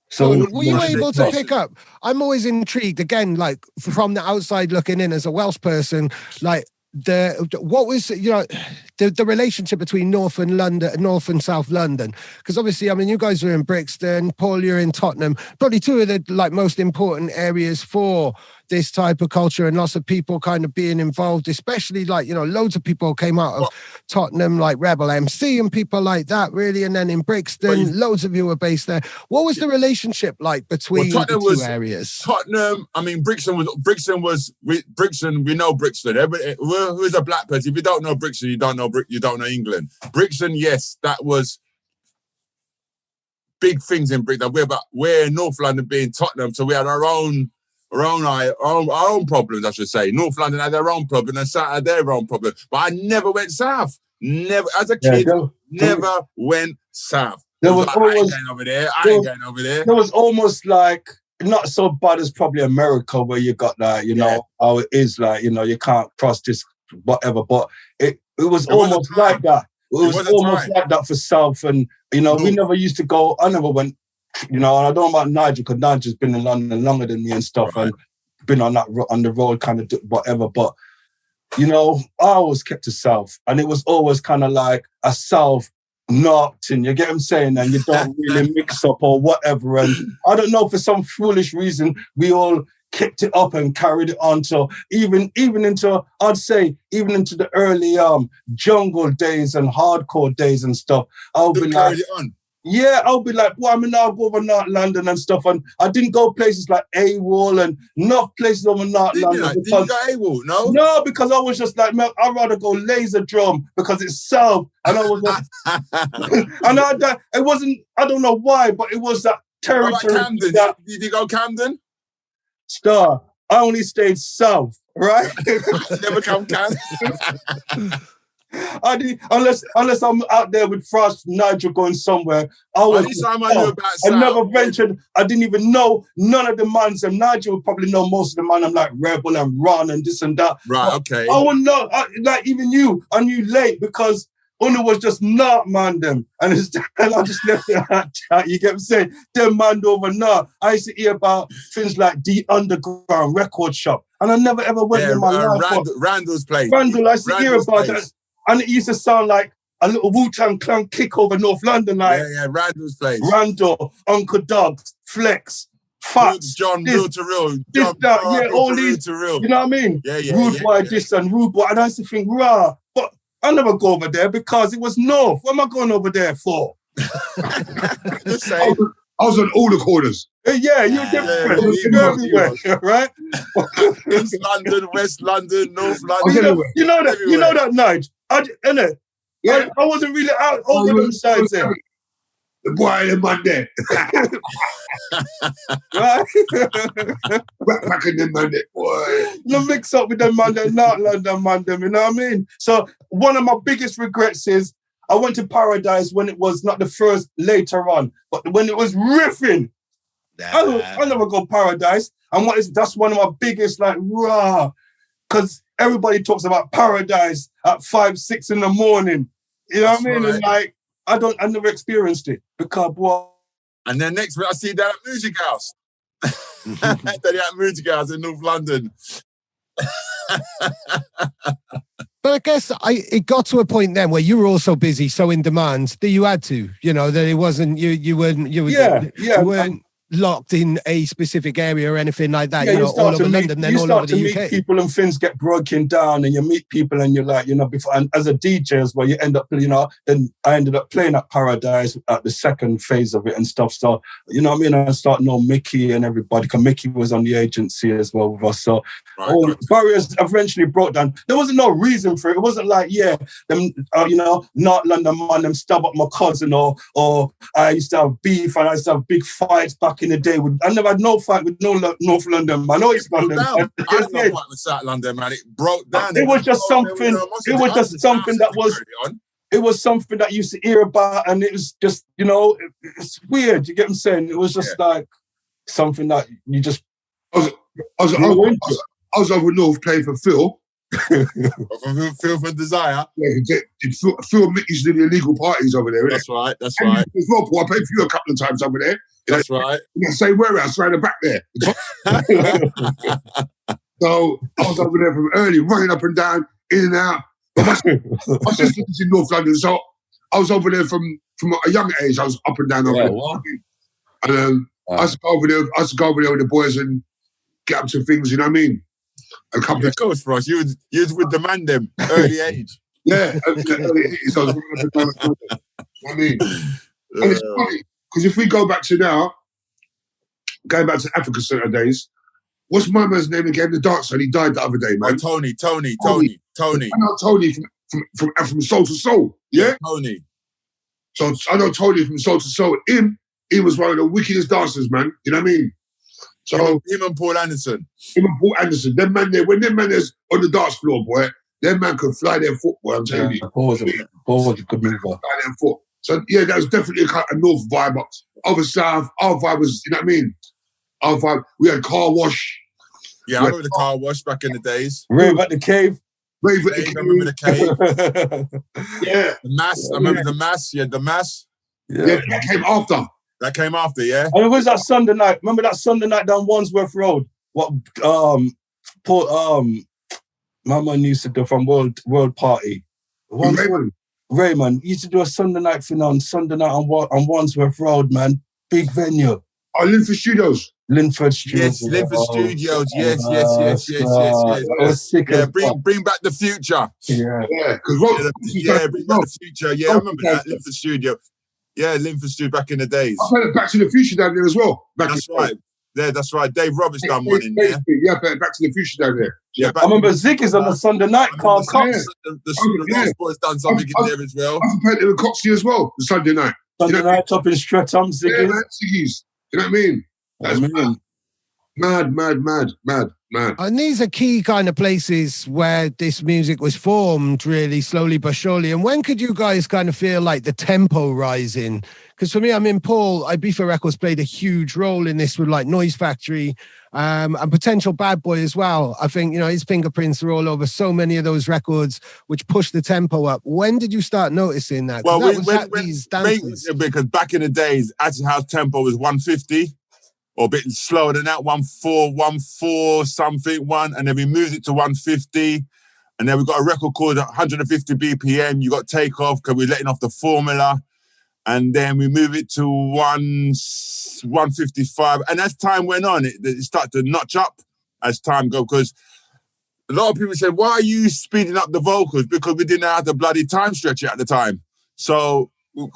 So were you able to pick up? I'm always intrigued again, like from the outside looking in as a Welsh person, like. What was the relationship between North and South London? Because obviously, you guys are in Brixton, Paul, you're in Tottenham, probably two of the most important areas for this type of culture, and lots of people kind of being involved, especially loads of people came out of Tottenham, like Rebel MC and people like that, really. And then in Brixton, loads of you were based there. What was the relationship like between the two areas? Tottenham, Brixton, we know Brixton. Everybody, who is a black person? If you don't know Brixton, you don't know England. Brixton, yes, that was big things in Brixton. We're in North London being Tottenham, so we had our own problems, I should say. North London had their own problem and South had their own problem. But I never went south. Never, as a kid, never went south. I ain't going over there. There was almost like, not so bad as probably America, where you got that, how it is like, you can't cross this, whatever. But it was almost like that. It was almost like that for South. And, we never used to go, I never went, and I don't know about Nigel, because Nigel's been in London longer than me and stuff, and been on the road kind of whatever. But, I always kept to South, and it was always kind of like a South Norton, you get what I'm saying? And you don't really mix up or whatever. And I don't know, for some foolish reason, we all kept it up and carried it on to even into the early jungle days and hardcore days and stuff. I'll be like, I'll be like, well, I'll go over North London and stuff. And I didn't go places like AWOL and enough places over North London. Did you go AWOL? No? No, because I was just like, man, I'd rather go Laser Drum because it's South. And I was like, it wasn't, I don't know why, but it was that territory. What about Camden? Did you go Camden? Star, I only stayed South, right? Never come Camden. I did, unless I'm out there with Frost, Nigel going somewhere. I never ventured. I didn't even know none of the mans. And Nigel would probably know most of the man. I'm like Rebel and Ron and this and that. Right, okay. I wouldn't know. Like even you, I knew late because Una was just not man them. And I just left it at that. You get what I'm saying? Them man over not. I used to hear about things like the Underground Record Shop. And I never ever went in my life. Randall's place. Randall, I used to hear about that. And it used to sound like a little Wu-Tang Clan kick over North London. Like, Randall's place. Randall, Uncle Doug, Flex, Fox, John, Real to Real. All these, you know what I mean? Rude Boy this and Rude Boy. And I used to think, rah, but I never go over there because it was North. What am I going over there for? Just saying. I was on all the corners. Yeah, you're different. You're everywhere, right? East London, West London, North London. You know that night. Innit? Yeah. I wasn't really out over them sides there. The boy in Monday. Right? Back in the Monday, boy. You mix up with them Monday, not London Monday, you know what I mean? So one of my biggest regrets is I went to Paradise when it was not the first later on, but when it was riffing. I never go Paradise. And that's one of my biggest, like, raw. Because everybody talks about Paradise at 5, 6 in the morning. You know what I mean? Right. And like, I never experienced it because boy. And then next week I see that at Music House. That at Music House in North London. But I guess it got to a point then where you were also busy, so in demand that you had to, that it wasn't you weren't locked in a specific area or anything like that. Yeah, all over London, then all over the UK. You start to meet people and things get broken down, and you meet people and you're like, before. And as a DJ as well, you end up, then I ended up playing at Paradise at the second phase of it and stuff. So, you know what I mean? I started to know Mickey and everybody, because Mickey was on the agency as well with us. So all barriers eventually broke down. There wasn't no reason for it. It wasn't like, not London man, them stab up my cousin, or I used to have beef and I used to have big fights back in the day. I never had no fight with no North London man. No East London. I had no fight with South London man. It broke down. It was just something. It was just something that was. It was something that you used to hear about, and it was just, it's weird. You get what I'm saying? It was just like something that you just. I was over North playing for Phil. Phil for Desire. Yeah, Phil used to do the illegal parties over there. That's right. That's right. As well, Paul, I played for you a couple of times over there. That's right. In the same warehouse, right in the back there. So I was over there from early, running up and down, in and out. But my sister was in North London, so I was over there from a young age. I was up and down over there. And I used to go over there. With the boys and get up to things. You know what I mean? Of course, for us, you was with the man them early age. Yeah, early age. So I was running up and down. You know what I mean? And it's funny because if we go back to now, going back to Africa Centre days, what's my man's name again? The dancer, and he died the other day, man. Tony. I know Tony from Soul to Soul. Yeah, Tony. So I know Tony from Soul to Soul. He was one of the wickedest dancers, man. You know what I mean? So him and Paul Anderson. Them man there, when them man is on the dance floor, boy, them man could fly their foot, boy. I'm telling you. Paul was a good mover. Fly their foot. So yeah, that was definitely a kind of North vibe. But over South, our vibe was, you know what I mean? Our vibe. We had Car Wash. Yeah, I remember the Car Wash back in the days. Rave at the Cave. I remember the Cave. Yeah. The Mass. I remember the Mass. Yeah, the Mass. Yeah, that came after. That came after, yeah. And it was that Sunday night. Remember that Sunday night down Wandsworth Road? What my man used to do from World Party. Raymond used to do a Sunday night thing on Wandsworth Road, man. Big venue. Oh, Linford Studios. Linford Studios. Yes, Linford Studios. Yes. I was sick. Yeah, bring back the future. Yeah. Bring back the future. Yeah, I remember that Linford Studio. Yeah, Linford Studio back in the days. I played Back to the Future down there as well. That's right. Yeah, that's right. Dave Roberts done one in there. Yeah, played Back to the Future down there. Yeah, I remember Ziggy's on the Sunday night. Carl Cox. The Lost Boys done something in there as well. I played it with Coxie as well, the Sunday night. Sunday night up in Streatham, Ziggy's. Yeah, man, Ziggy's. You know what I mean? That's mad. And these are key kind of places where this music was formed really slowly but surely. And when could you guys kind of feel like the tempo rising? Because for me, I mean, Paul, Ibiza Records played a huge role in this with like Noise Factory and Potential Bad Boy as well. I think, you know, his fingerprints are all over so many of those records, which push the tempo up. When did you start noticing that? Well, these dances. Because back in the days, Acid House tempo was 150 or a bit slower than that, 1/4 something, and then we moved it to 150. And then we got a record called 150 BPM. You got Takeoff because we're letting off the formula. And then we move it to 155. And as time went on, it started to notch up as time goes. Because a lot of people said, why are you speeding up the vocals? Because we didn't have to bloody time stretch it at the time. So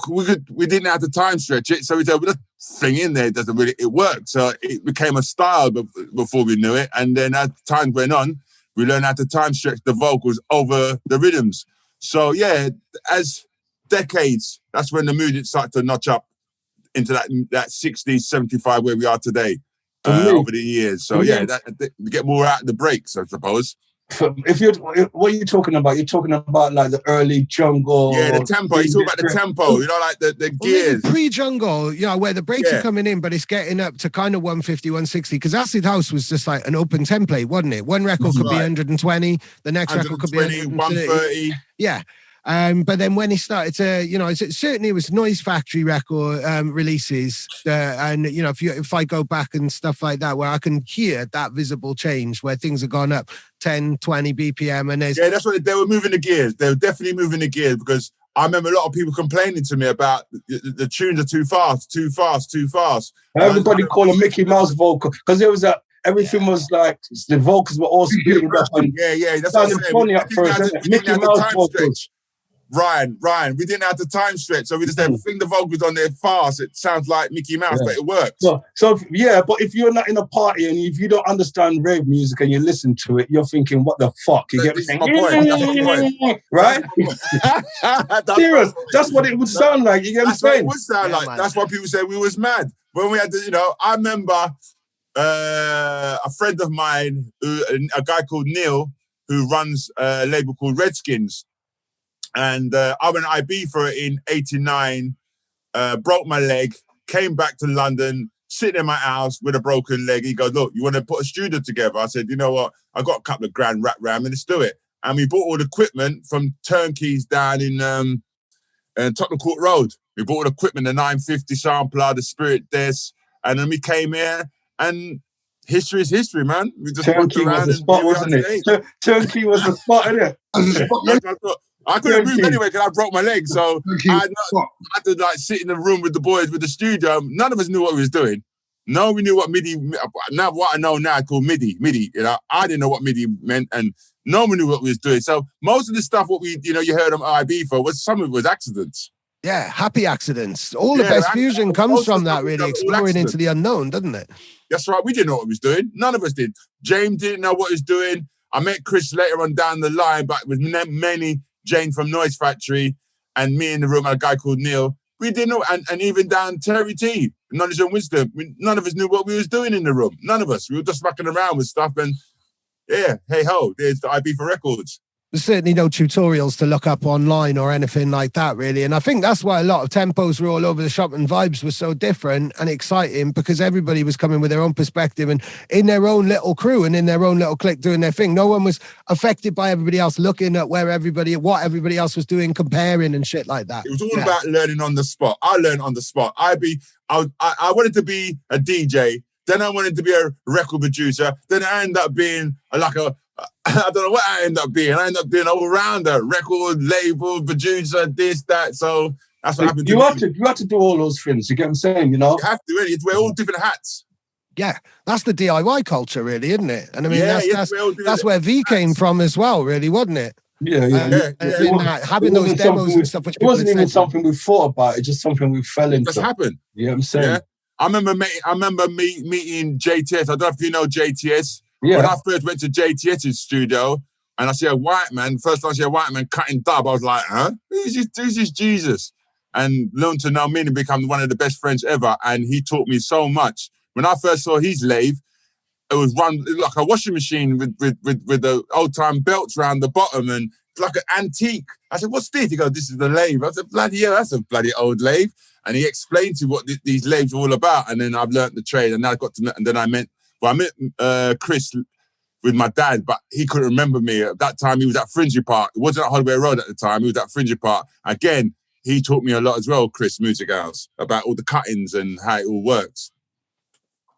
we didn't have to time stretch it. So we said, well, that thing in there doesn't really, it worked. So it became a style before we knew it. And then as time went on, we learned how to time stretch the vocals over the rhythms. So yeah, as decades, that's when the music started to notch up into that 60, 75 where we are today over the years. So yeah, we get more out of the breaks, I suppose. What are you talking about? You're talking about like the early jungle. Yeah, the tempo. You talk about the tempo, you know, like the gears. Pre-jungle, you know, where the breaks are coming in, but it's getting up to kind of 150, 160. Because Acid House was just like an open template, wasn't it? One record could be 120, the next record could be 130. Yeah. But then when he started to, you know, certainly it was Noise Factory record releases, and you know, if I go back and stuff like that, where I can hear that visible change, where things have gone up 10, 20 BPM, and there's that's what they were moving the gears. They were definitely moving the gears because I remember a lot of people complaining to me about the tunes are too fast. Everybody called a Mickey Mouse vocal because there was everything was like the vocals were all speeding up. Yeah, that's what I'm saying. Funny at first. Mickey Mouse vocals. Ryan, we didn't have the time stretch, so we just had to fling the vocals on there fast. It sounds like Mickey Mouse, but it works. So yeah, but if you're not in a party and if you don't understand rave music and you listen to it, you're thinking, what the fuck? You get me saying, right? Serious. That's what it would sound like. You get what I'm saying? It would sound like. Man. That's why people say we was mad. When we had to, you know, I remember a friend of mine, a guy called Neil, who runs a label called Redskins. And I went to Ibiza in 89, broke my leg, came back to London, sitting in my house with a broken leg. He goes, look, you want to put a studio together? I said, you know what? I got a couple of grand rap ram and let's do it. And we bought all the equipment from Turnkeys down in Tottenham Court Road. We bought all the equipment, the 950 sampler, the Spirit Desk. And then we came here and history is history, man. We just Turnkey was the spot, wasn't it? Turnkey was the spot, isn't it? I couldn't move anyway because I broke my leg. So I had to like sit in the room with the boys with the studio. None of us knew what we was doing. No, we knew what MIDI. Now what I know now called MIDI. You know, I didn't know what MIDI meant, and no one knew what we was doing. So most of the stuff what you heard on Ibiza was some of it was accidents. Yeah, happy accidents. All the best fusion comes from that, really exploring into the unknown, doesn't it? That's right. We didn't know what we was doing. None of us did. James didn't know what he was doing. I met Chris later on down the line, but with many. Jane from Noise Factory and me in the room, and a guy called Neil. We didn't know, and even down Terry T, Knowledge and Wisdom. None of us knew what we was doing in the room. None of us. We were just mucking around with stuff, and yeah, hey ho, there's the Ibiza Records. There's certainly no tutorials to look up online or anything like that, really. And I think that's why a lot of tempos were all over the shop and vibes were so different and exciting because everybody was coming with their own perspective and in their own little crew and in their own little clique doing their thing. No one was affected by everybody else looking at what everybody else was doing, comparing and shit like that. It was all about learning on the spot. I learned on the spot. I wanted to be a DJ. Then I wanted to be a record producer. Then I ended up being I don't know what I ended up being. I ended up being all-rounder, record, label, producer, this, that. So that's what happened to me. You have to do all those things. You get what I'm saying, you know? You have to, really. You have to wear all different hats. Yeah, that's the DIY culture, really, isn't it? And I mean, that's where V came from as well, really, wasn't it? Yeah. Having those demos and stuff. It wasn't even something we thought about. It's just something we fell into. It just happened. You know what I'm saying? Yeah. I remember meeting JTS. I don't know if you know JTS. Yeah. When I first went to JTS's studio and I see a white man, first time I see a white man cutting dub, I was like, huh? Who's this Jesus? And learned to know me and become one of the best friends ever. And he taught me so much. When I first saw his lathe, it was run like a washing machine with the old time belts around the bottom. And like an antique. I said, what's this? He goes, this is the lathe. I said, bloody hell, that's a bloody old lathe. And he explained to me what these lathes were all about. And then I've learnt the trade. And then I got to know, and then I met Chris with my dad, but he couldn't remember me. At that time, he was at Fringy Park. It wasn't at Holloway Road at the time. He was at Fringy Park. Again, he taught me a lot as well, Chris Music House, about all the cuttings and how it all works.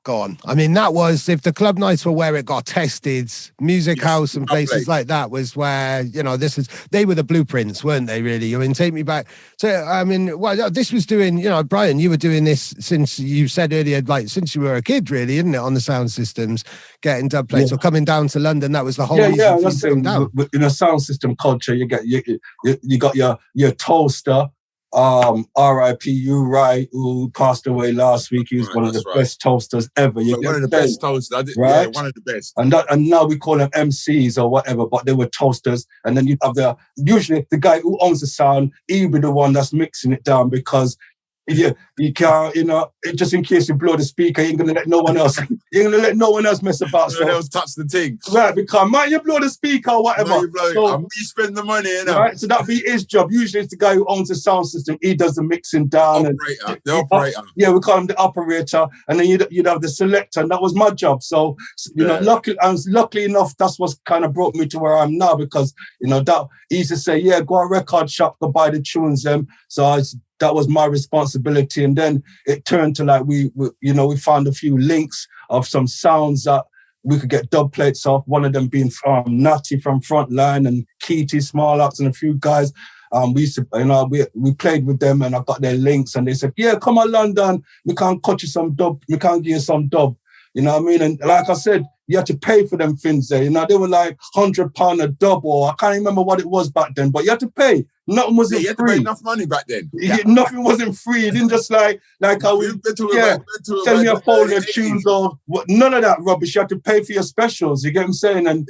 Go on. I mean, that was, if the club nights were where it got tested, Music House and places like that was where, you know, they were the blueprints, weren't they, really? I mean, take me back. So, I mean, well, this was doing, you know, Brian, you were doing this since you said earlier, like since you were a kid, really, isn't it, on the sound systems, getting dub plates or coming down to London, that was the whole reason. Yeah, that's it. In a sound system culture, you got your toaster, R.I.P. Uri, who passed away last week. He was one of the best toasters ever. One of the best toasters, right? Yeah, one of the best. And now we call them MCs or whatever, but they were toasters. And then you have usually the guy who owns the sound, he'll be the one that's mixing it down, because you can't, you know, just in case you blow the speaker, you ain't gonna let no one else. You're gonna let no one else mess about. No one else touch the thing. Right, because man, you blow the speaker or whatever. No, you spend the money, you know. Right, so that'd be his job. Usually it's the guy who owns the sound system. He does the mixing down. The operator. Yeah, we call him the operator. And then you'd have the selector, and that was my job. So, you know, luckily enough, that's what's kind of brought me to where I am now, because, you know, that he used to say, yeah, go to a record shop, go buy the tunes, So that was my responsibility. And then it turned to like, we found a few links of some sounds that we could get dub plates off. One of them being Natty from Frontline and Keaty, Small Axe, and a few guys. We used to, you know, we played with them, and I got their links, and they said, yeah, come on London, we can't cut you some dub, we can't give you some dub. You know what I mean? And like I said, you had to pay for them things there. You know, they were like £100 a dub, or I can't remember what it was back then, but you had to pay. Nothing wasn't free. You had to pay enough money back then. Nothing wasn't free. It didn't just like how we send me a folder of tunes or none of that rubbish. You had to pay for your specials. You get what I'm saying? And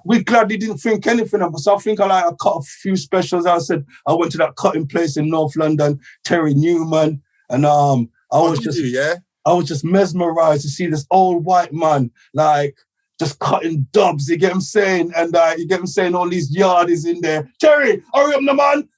we gladly didn't think anything of us. I think I cut a few specials. I said I went to that cutting place in North London, Terry Newman, and I was just mesmerized to see this old white man like just cutting dubs, you get what I'm saying? And you get what I'm saying, all these yardies in there. Terry, hurry up, the man.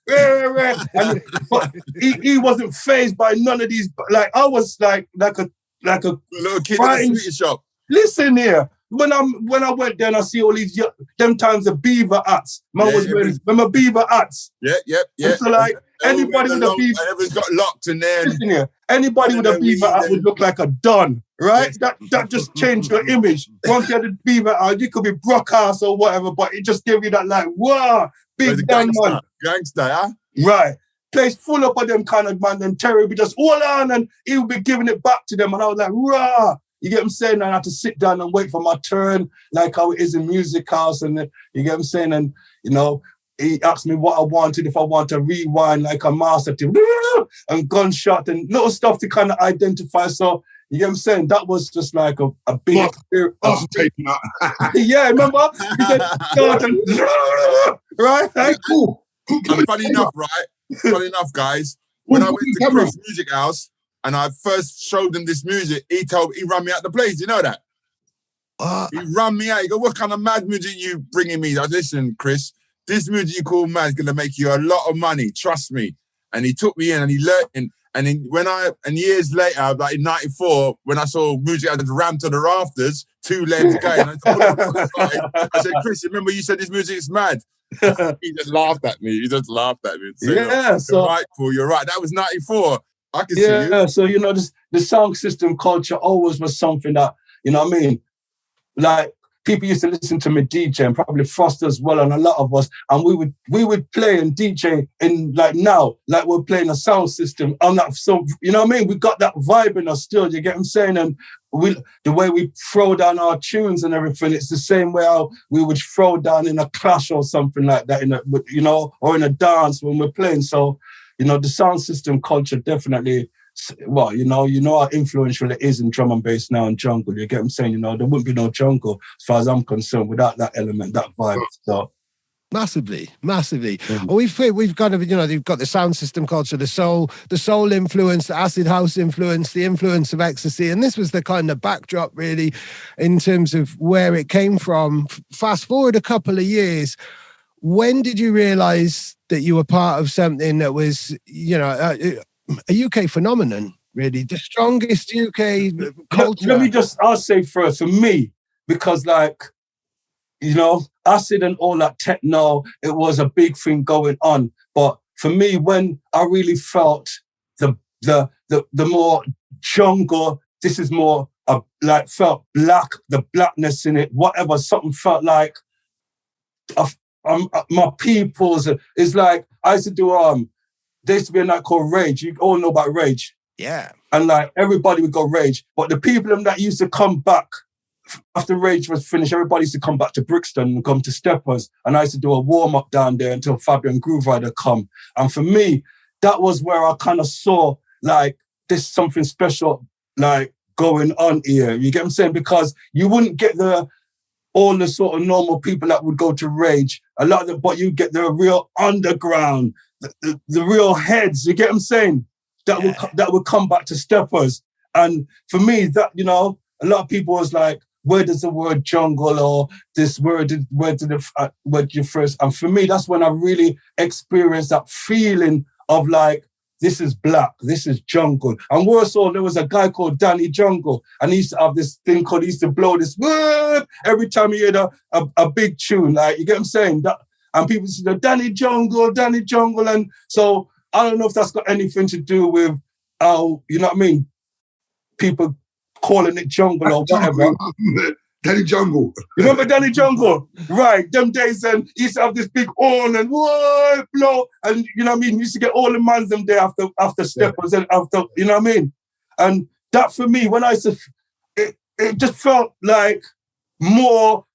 But he wasn't fazed by none of these. Like I was like a little kid in the sweetie shop. Listen here. When I went there and I see all these, them times the beaver hats. Man was wearing, remember beaver hats? Yeah. So like, anybody with a beaver... Everyone's got locked in there. Listen here. Anybody with a beaver hat would look like a Don, right? That just changed your image. Once you had a beaver hat, you could be Brockhurst or whatever, but it just gave you that like, wow, big damn man. Gangster, huh? Right. Place full up of them kind of man, and Terry would be just, hold on, and he would be giving it back to them, and I was like, rah. You get what I'm saying? And I had to sit down and wait for my turn, like how it is in Music House. And you get what I'm saying? And, you know, he asked me what I wanted, if I want to rewind like a master to and gunshot and little stuff to kind of identify. So, you get what I'm saying? That was just like a big experience. Yeah, remember? He said, right? Like, cool. And funny enough, guys, when I went to Chris Music House, and I first showed him this music, he ran me out the place. You know that? He ran me out. He go, what kind of mad music you bringing me? I said, listen, Chris, this music you call mad is going to make you a lot of money. Trust me. And he took me in and he learned. And years later, like in 94, when I saw music, I just ran to the rafters, 2 legs going. I said, Chris, remember you said this music is mad? He just laughed at me. So, yeah, so right, Paul, you're right. That was 94. I can see you. Yeah, so, you know, the sound system culture always was something that, you know what I mean? Like, people used to listen to me DJ, and probably Frost as well, and a lot of us, and we would play and DJ in, like now, like we're playing a sound system on that. So, you know what I mean? We got that vibe in us still, you get what I'm saying? And the way we throw down our tunes and everything, it's the same way how we would throw down in a clash or something like that, or in a dance when we're playing. So, you know, the sound system culture definitely, well, you know how influential it is in drum and bass now and jungle. You get what I'm saying? You know, there wouldn't be no jungle as far as I'm concerned without that element, that vibe. So Massively. Well, we've kind of, you know, you've got the sound system culture, the soul influence, the acid house influence, the influence of ecstasy, and this was the kind of backdrop really in terms of where it came from. Fast forward a couple of years. when did you realize that you were part of something that was, you know, a UK phenomenon, really? The strongest UK culture. Let me just, I'll say first, for me, because like, you know, acid and all that techno, it was a big thing going on. But for me, when I really felt the more jungle, this is more like felt black, the blackness in it, whatever, something felt like my people's is like, I used to do, there used to be a night called Rage. You all know about Rage. Yeah. And like everybody would go Rage. But the people that used to come back after Rage was finished, everybody used to come back to Brixton and come to Steppers. And I used to do a warm-up down there until Fabian Grooverider come. And for me, that was where I kind of saw like there's something special like going on here. You get what I'm saying? Because you wouldn't get all the sort of normal people that would go to Rage. A lot of them, but you get the real underground, the real heads. You get what I'm saying? That would come back to Steppers. And for me, that, you know, a lot of people was like, where does the word jungle or this word, where did you first? And for me, that's when I really experienced that feeling of like, this is black, this is jungle. And worse all, there was a guy called Danny Jungle, and he used to have this thing called, he used to blow this whoop every time he heard a big tune, like, you get what I'm saying? And people say, Danny Jungle. And so I don't know if that's got anything to do with how, you know what I mean, people calling it jungle or whatever. Danny Jungle. You remember Danny Jungle? Right, them days, and he used to have this big horn and whoa, blow, and you know what I mean? You used to get all the mans them there after Steppers and after, you know what I mean? And that for me, when I used to, it just felt like more,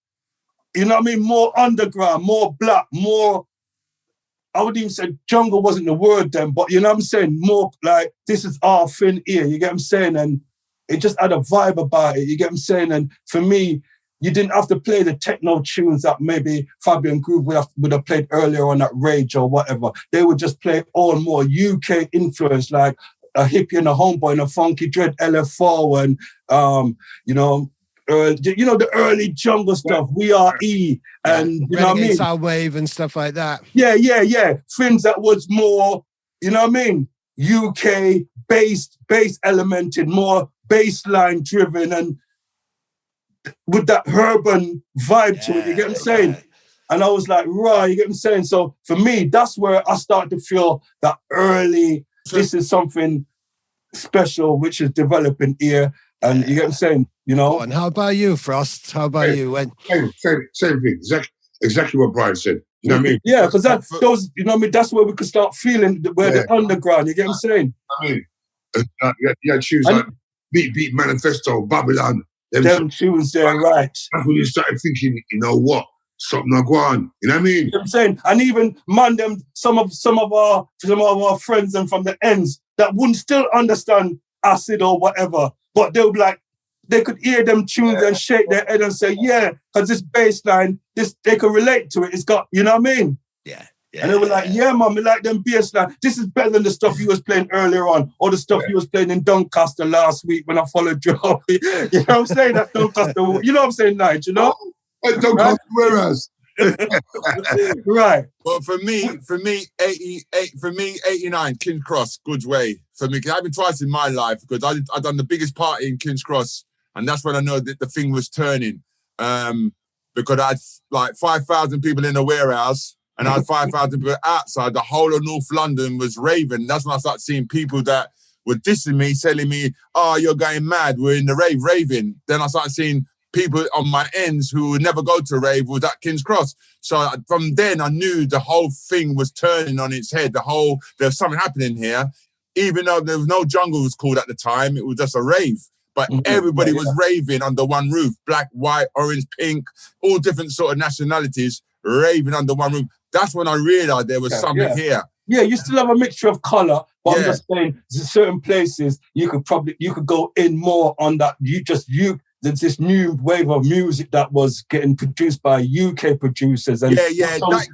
you know what I mean? More underground, more black, more, I would even say jungle wasn't the word then, but you know what I'm saying? More like, this is our thing here, you get what I'm saying? And it just had a vibe about it, you get what I'm saying? And for me, you didn't have to play the techno tunes that maybe Fabian Groove would have played earlier on at Rage or whatever. They would just play all more UK influence, like a hippie and a homeboy and a funky dread LFO and, you know, the early jungle stuff, We Are E, and you know what I mean? Soundwave and stuff like that. Yeah. Things that was more, you know what I mean? UK bass elemented, more bassline driven, and with that urban vibe to it, you get what I'm saying? Yeah. And I was like, right, you get what I'm saying? So for me, that's where I started to feel that early, this is something special which is developing here. And you get what I'm saying? You know? And how about you, Frost? How about you? Same thing. Exactly what Brian said. You know what I mean? Yeah, because those, you know what I mean? That's where we could start feeling the underground. You get what I'm saying? I mean, you choose like Beat Manifesto, Babylon. Them tunes there, right. That's when you started thinking, you know what? Something I go on. You know what I mean? You know what I'm saying? And even, man, some of our friends and from the ends that wouldn't still understand acid or whatever, but they would be like, they could hear them tunes and shake their head and say, yeah, because this bass line, they could relate to it. It's got, you know what I mean? Yeah. And they were like, yeah, man, we like them bass line. This is better than the stuff you was playing earlier on, or the stuff you was playing in Doncaster last week when I followed you. You know what I'm saying? That Doncaster, you know what I'm saying, Nige, you know? Doncaster, whereas. Right. Well, for me, 89, King's Cross, Goods Way. For me, 'cause I've been twice in my life because I done the biggest party in King's Cross, and that's when I know that the thing was turning. Because I had like 5,000 people in the warehouse, and I had 5,000 people outside. The whole of North London was raving. That's when I started seeing people that were dissing me, telling me, "Oh, you're going mad. We're in the rave, raving." Then I started seeing people on my ends who would never go to a rave was at King's Cross. So from then I knew the whole thing was turning on its head. There's something happening here. Even though there was no jungle was called at the time, it was just a rave. But everybody was raving under one roof. Black, white, orange, pink, all different sort of nationalities raving under one roof. That's when I realised there was something here. Yeah, you still have a mixture of colour, but I'm just saying certain places you could go in more on that. There's this new wave of music that was getting produced by UK producers. And you know what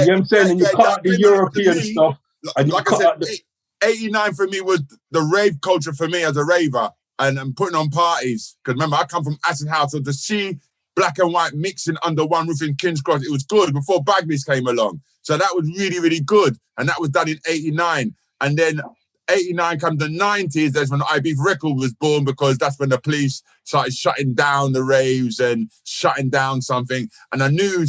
I'm saying? And you cut out the European stuff. And like I said, 89 for me was the rave culture for me as a raver and putting on parties. Because remember, I come from Acid House, so to see black and white mixing under one roof in King's Cross. It was good before Bagby's came along. So that was really, really good. And that was done in 89. And then 89 comes the 90s. That's when IB Record was born, because that's when the police started shutting down the raves and shutting down something. And I knew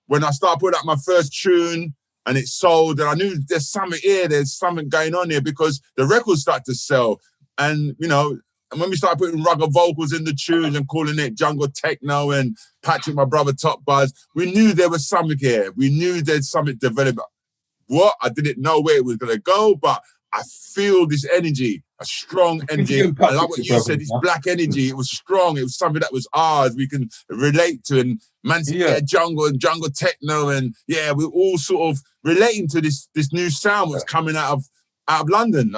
when I started putting up my first tune and it sold, and I knew there's something here, there's something going on here, because the records started to sell. And, you know, and when we started putting rugged vocals in the tunes and calling it jungle techno and Patrick, my brother, Top Buzz, we knew there was something here. We knew there's something developed. What? I didn't know where it was going to go, but I feel this energy, a strong energy. And like what you said, this black energy, it was strong. It was something that was ours. We can relate to. And man said, jungle and jungle techno. And yeah, we're all sort of relating to this new sound that's coming out of London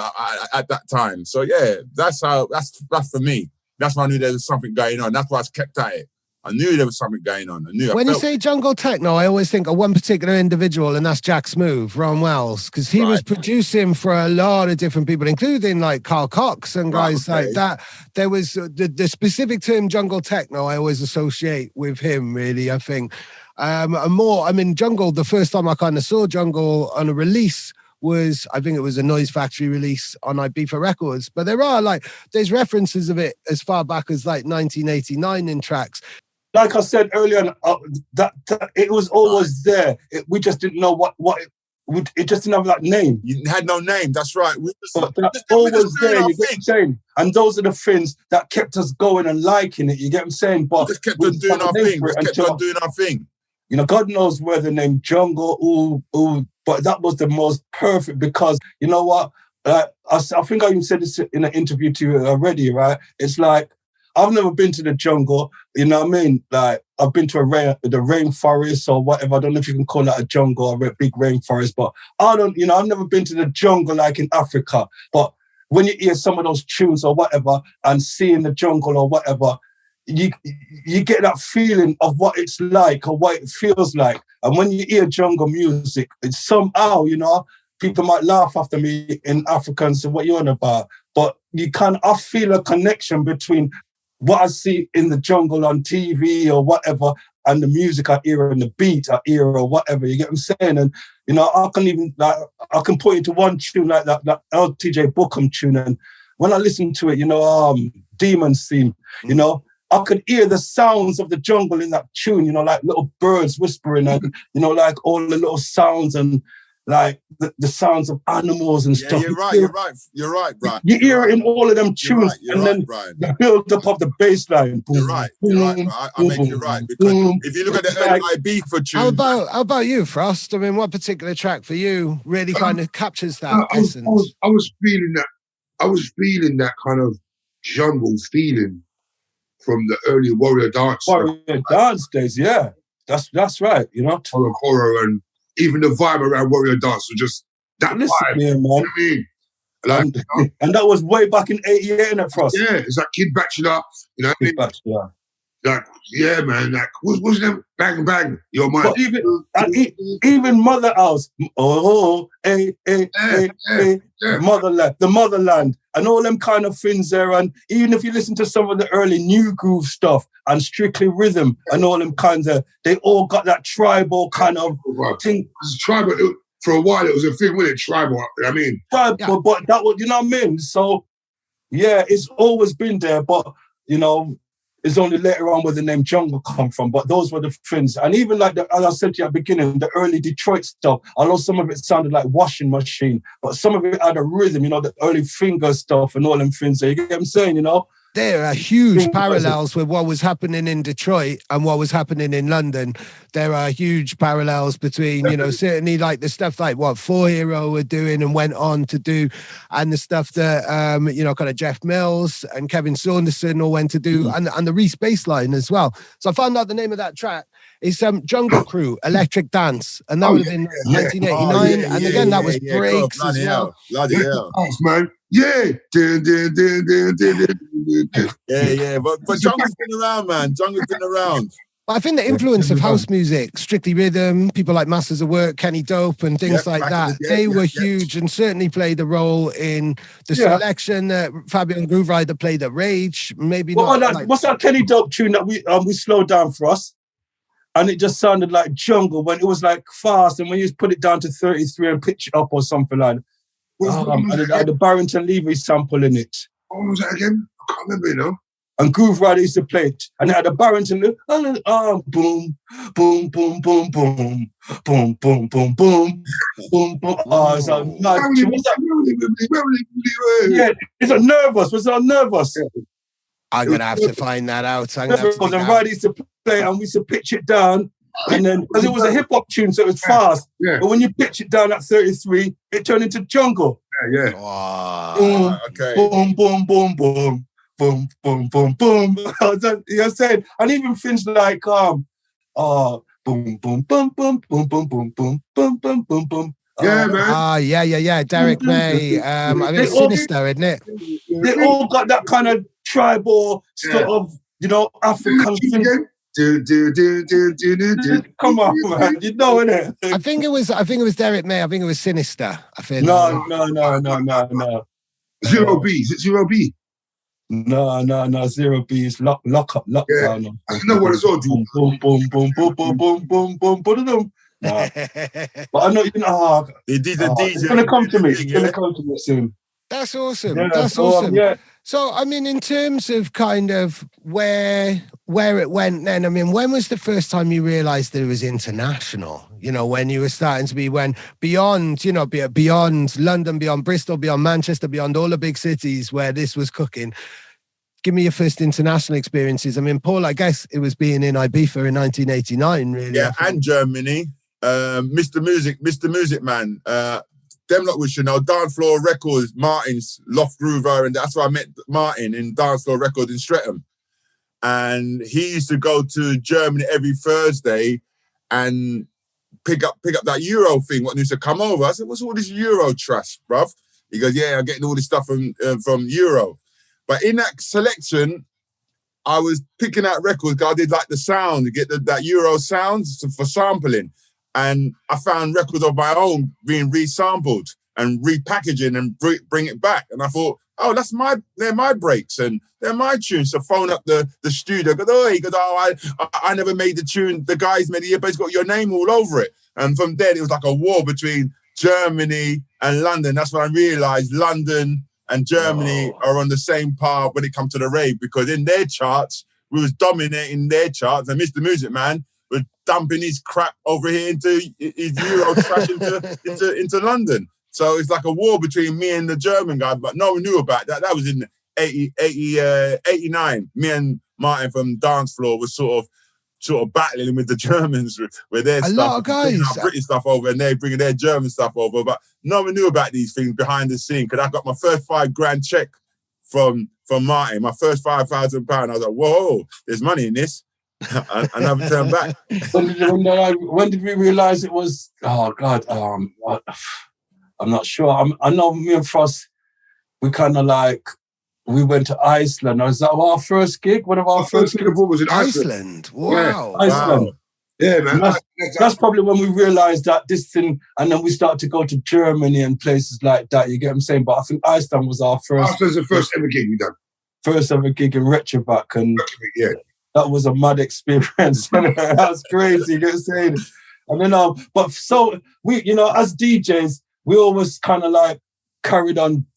at that time. So yeah, that's for me. That's why I knew there was something going on. That's why I kept at it. I knew there was something going on. When you say jungle techno, I always think of one particular individual, and that's Jack Smooth, Ron Wells, because he was producing for a lot of different people, including like Carl Cox and guys like that. There was the specific term jungle techno I always associate with him, really, I think. Jungle, the first time I kind of saw jungle on a release was, I think it was a Noise Factory release on Ibiza Records. But there's references of it as far back as like 1989 in tracks. Like I said earlier, that it was always there. We just didn't know what it just didn't have that name. You had no name. That's right. Always there. You get what I'm saying? And those are the things that kept us going and liking it. You get what I'm saying? But we just kept on doing our thing. We kept on doing our thing. You know, God knows where the name Jungle, but that was the most perfect, because you know what? I think I even said this in an interview to you already, right? It's like, I've never been to the jungle, you know what I mean? Like, I've been to the rainforest or whatever. I don't know if you can call that a jungle or a big rainforest, but I've never been to the jungle like in Africa. But when you hear some of those tunes or whatever and seeing the jungle or whatever, you get that feeling of what it's like or what it feels like. And when you hear jungle music, it's somehow, you know, people might laugh after me in Africa and say, what you on about? But I feel a connection between what I see in the jungle on TV or whatever, and the music I hear and the beat I hear or whatever. You get what I'm saying? And you know, I can put into one tune like that LTJ Bookham tune, and when I listen to it, you know, Demon's Theme, you know, I could hear the sounds of the jungle in that tune. You know, like little birds whispering, and you know, like all the little sounds and like the sounds of animals and stuff. You're right, Brian. You hear it in all of them tunes, the build up of the bass line. You're right. I make you right, because if you look at the early Ibiza tunes. How about you, Frost? I mean, what particular track for you really kind of captures that essence? I was feeling that. I was feeling that kind of jungle feeling from the early Warrior Dance. Dance days, yeah. That's right. You know, horror and even the vibe around Warrior Dance was just that vibe. Here, man. You know what I mean? Like, and that was way back in 88, innit, Frost? Yeah, it's like Kid Bachelor. You know what I mean? Bachelor. Like, yeah, man. Like, what's them? Bang, bang. Your mind. But even Mother House. Motherland. The Motherland. And all them kind of things there. And even if you listen to some of the early new groove stuff and Strictly Rhythm and all them kinds of, they all got that tribal kind of thing. Tribal. For a while, it was a thing, wasn't it? Tribal. I mean. Tribal, but that was, you know what I mean? So, yeah, it's always been there. But, you know, it's only later on where the name jungle come from, but those were the things. And even like, as I said to you at the beginning, the early Detroit stuff, I know some of it sounded like washing machine, but some of it had a rhythm, you know, the early finger stuff and all them things. So you get what I'm saying, you know? There are huge parallels with what was happening in Detroit and what was happening in London. There are huge parallels between, you know, certainly like the stuff like what 4Hero were doing and went on to do, and the stuff that, you know, kind of Jeff Mills and Kevin Saunderson all went to do, and the Reese bassline as well. So I found out the name of that track is Jungle Crew, Electric Dance. And that would have been 1989. And again, that was breaks as well. Bloody hell. Thanks, man. Yeah. Yeah. But Jungle's been around, man. Jungle's been around. But I think the influence of house music, Strictly Rhythm, people like Masters of Work, Kenny Dope, and things like that, they were huge and certainly played a role in the selection that Fabio and Groove Rider played at Rage. Maybe not. What's that Kenny Dope tune that we slowed down for us? And it just sounded like jungle when it was like fast, and when you put it down to 33 and pitch it up or something like that. And it had the Barrington Levy sample in it. What was that again? I can't remember, you know. And Groove Rider used to play it. And it had a Barrington, boom, boom, boom, boom, boom, boom, boom, boom, boom, boom. Oh, it's like, yeah, it's a nervous. Was it nervous? I'm going to have to find that out. And Rider used to play it, and we used to pitch it down. And then, because it was a hip-hop tune, so it was fast. Yeah. But when you pitch it down at 33, it turned into jungle. Yeah. Wow. Boom, Okay. boom, boom, boom, boom. Boom, boom, boom, boom. You know what I'm saying? And even things like boom, boom, boom, boom, boom, boom, boom, boom, boom, boom, boom, boom, boom. Yeah, man. Yeah. Derek May. I mean, Sinister, isn't it? They all got that kind of tribal sort of, African thing. Come on, man. You know it. I think it was Derek May. I think it was Sinister. I think. No. Zero B. Is it Zero B? No. Zero B is lock up, lockdown. Yeah. I know what it's all doing. Boom, boom, boom, boom, boom, boom, boom, boom, boom, boom. No. But I know it's gonna come to me. It's gonna come to me soon. That's awesome. Yeah, That's awesome. Yeah. So, I mean, in terms of kind of where it went then, I mean, when was the first time you realized that it was international? When you were starting to be beyond London, beyond Bristol, beyond Manchester, beyond all the big cities where this was cooking. Give me your first international experiences. I mean, Paul, I guess it was being in Ibiza in 1989, really. Yeah, and Germany. Mr. Music Man. Them lot we should know. Dance Floor Records, Martin's Loft Groover, and that's where I met Martin in Dance Floor Records in Streatham. And he used to go to Germany every Thursday and pick up that Euro thing. What used to come over? I said, "What's all this Euro trash, bruv?" He goes, "Yeah, I'm getting all this stuff from Euro." But in that selection, I was picking out records. I did like the sound to get that Euro sounds for sampling. And I found records of my own being resampled and repackaging and bring it back. And I thought, oh, they're my breaks and they're my tunes. So phone up the studio. He goes, I never made the tune. The guys made it, but it's got your name all over it. And from then, it was like a war between Germany and London. That's when I realized London and Germany are on the same par when it comes to the rave, because in their charts, we was dominating their charts, and Mr. Music Man was dumping his crap over here into his Euro trash into London. So it's like a war between me and the German guy, but no one knew about that. That was in 89. Me and Martin from Dance Floor was sort of battling with the Germans with their stuff. A lot of guys. British stuff over, and they bringing their German stuff over. But no one knew about these things behind the scene, because I got my first $5,000 check from Martin, my first £5,000. I was like, whoa, there's money in this. I never turned back. When did we realise it was, oh God, I'm not sure. I know me and Frost, we kind of like, we went to Iceland. Was that our first gig? One of our first gigs was in Iceland. Wow. Yeah, Iceland. Wow. Yeah, man. That's probably when we realised that this thing, and then we started to go to Germany and places like that. You get what I'm saying? But I think Iceland was our first. Iceland's the first ever gig we done. First ever gig in Retrovac, and that was a mad experience. That's crazy. You get what I'm saying? And then, but so we, as DJs, we always kind of like carried on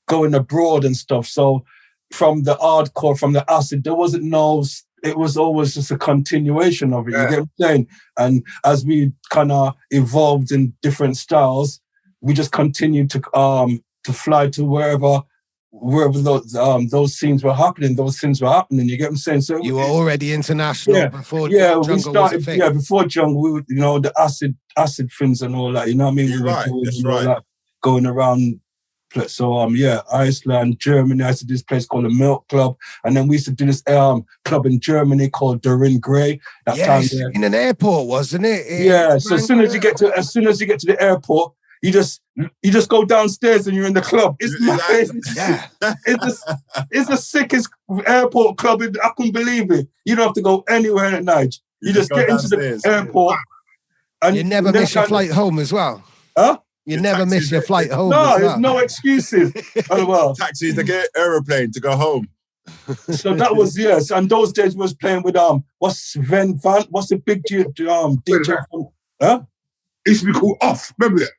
going abroad and stuff. So from the hardcore, from the acid, there wasn't it was always just a continuation of it. You get what I'm saying? And as we kind of evolved in different styles, we just continued to fly to wherever those scenes were happening. Those things were happening. You get what I'm saying? So you were already international before Jungle we started. Was a thing. Yeah, before Jungle, we were, the acid things and all that. You know what I mean? You're right. That's right. That, going around. So Iceland, Germany. I used to do this place called the Milk Club, and then we used to do this club in Germany called Dorin Grey. In an airport, wasn't it? Yeah. So as soon as you get to the airport, you just go downstairs and you're in the club. It's the sickest airport club. I couldn't believe it. You don't have to go anywhere at night. You just go get into the downstairs. airport. And You never miss your flight home as well. Huh? You The never miss taxis, your flight home No, as there's well. no excuses. Oh, well. Taxis to get aeroplane to go home. So that was, yes. And those days we was playing with, what's Sven Van? What's the big DJ from, huh? It used to be called Off, remember it?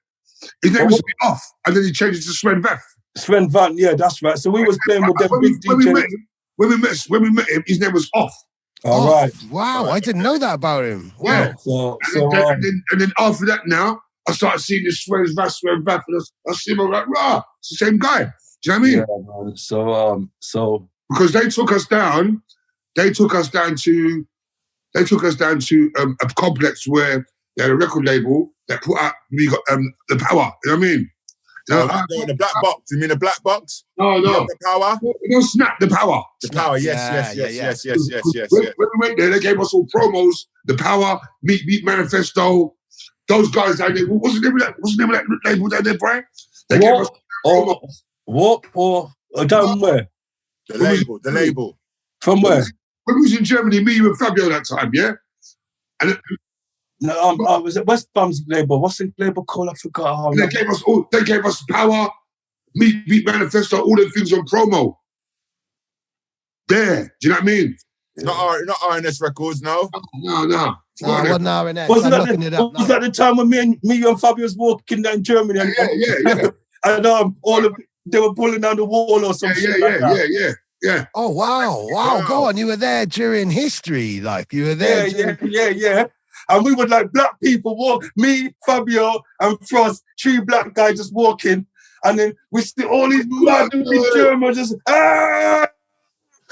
His name used to be Off, and then he changed it to Sven Veth. Sven Van, yeah, that's right. So we was playing with them big DJs. When we met him, his name was Off. All right. Wow, I didn't know that about him. Wow. Yeah. So, And then after that now, I started seeing this Sven Veth, and I see him, I'm like, rah, it's the same guy. Do you know what I mean? yeah, man. So Because they took us down to a complex where they had a record label that put out the Power. You know what I mean? You know, The black box. You mean the black box? no. The Power? No, Snap, the Power. The Power, yes. When we went there, they gave us all promos, the Power, Meet Manifesto. Those guys down there, what's the name of that label down there, Brian? They gave us promos. What or down where? The label. From where? When we was in Germany, me, you and Fabio that time, yeah? And No, was it West Bum's label? What's the label called? I forgot. they gave us Power, Meet Manifesto, all the things on promo. There, do you know what I mean? Not RNS Records, no. No. No, I wasn't RNS. Was I'm that looking it up. was that the time when me, you and Fabio was walking down Germany and, Yeah. and they were pulling down the wall or something? Yeah. Oh, wow. Go on. You were there during history. Like, you were there. Yeah. And we would like black people walk, me, Fabio, and Frost, 3 black guys just walking. And then we see all these mad Germans just,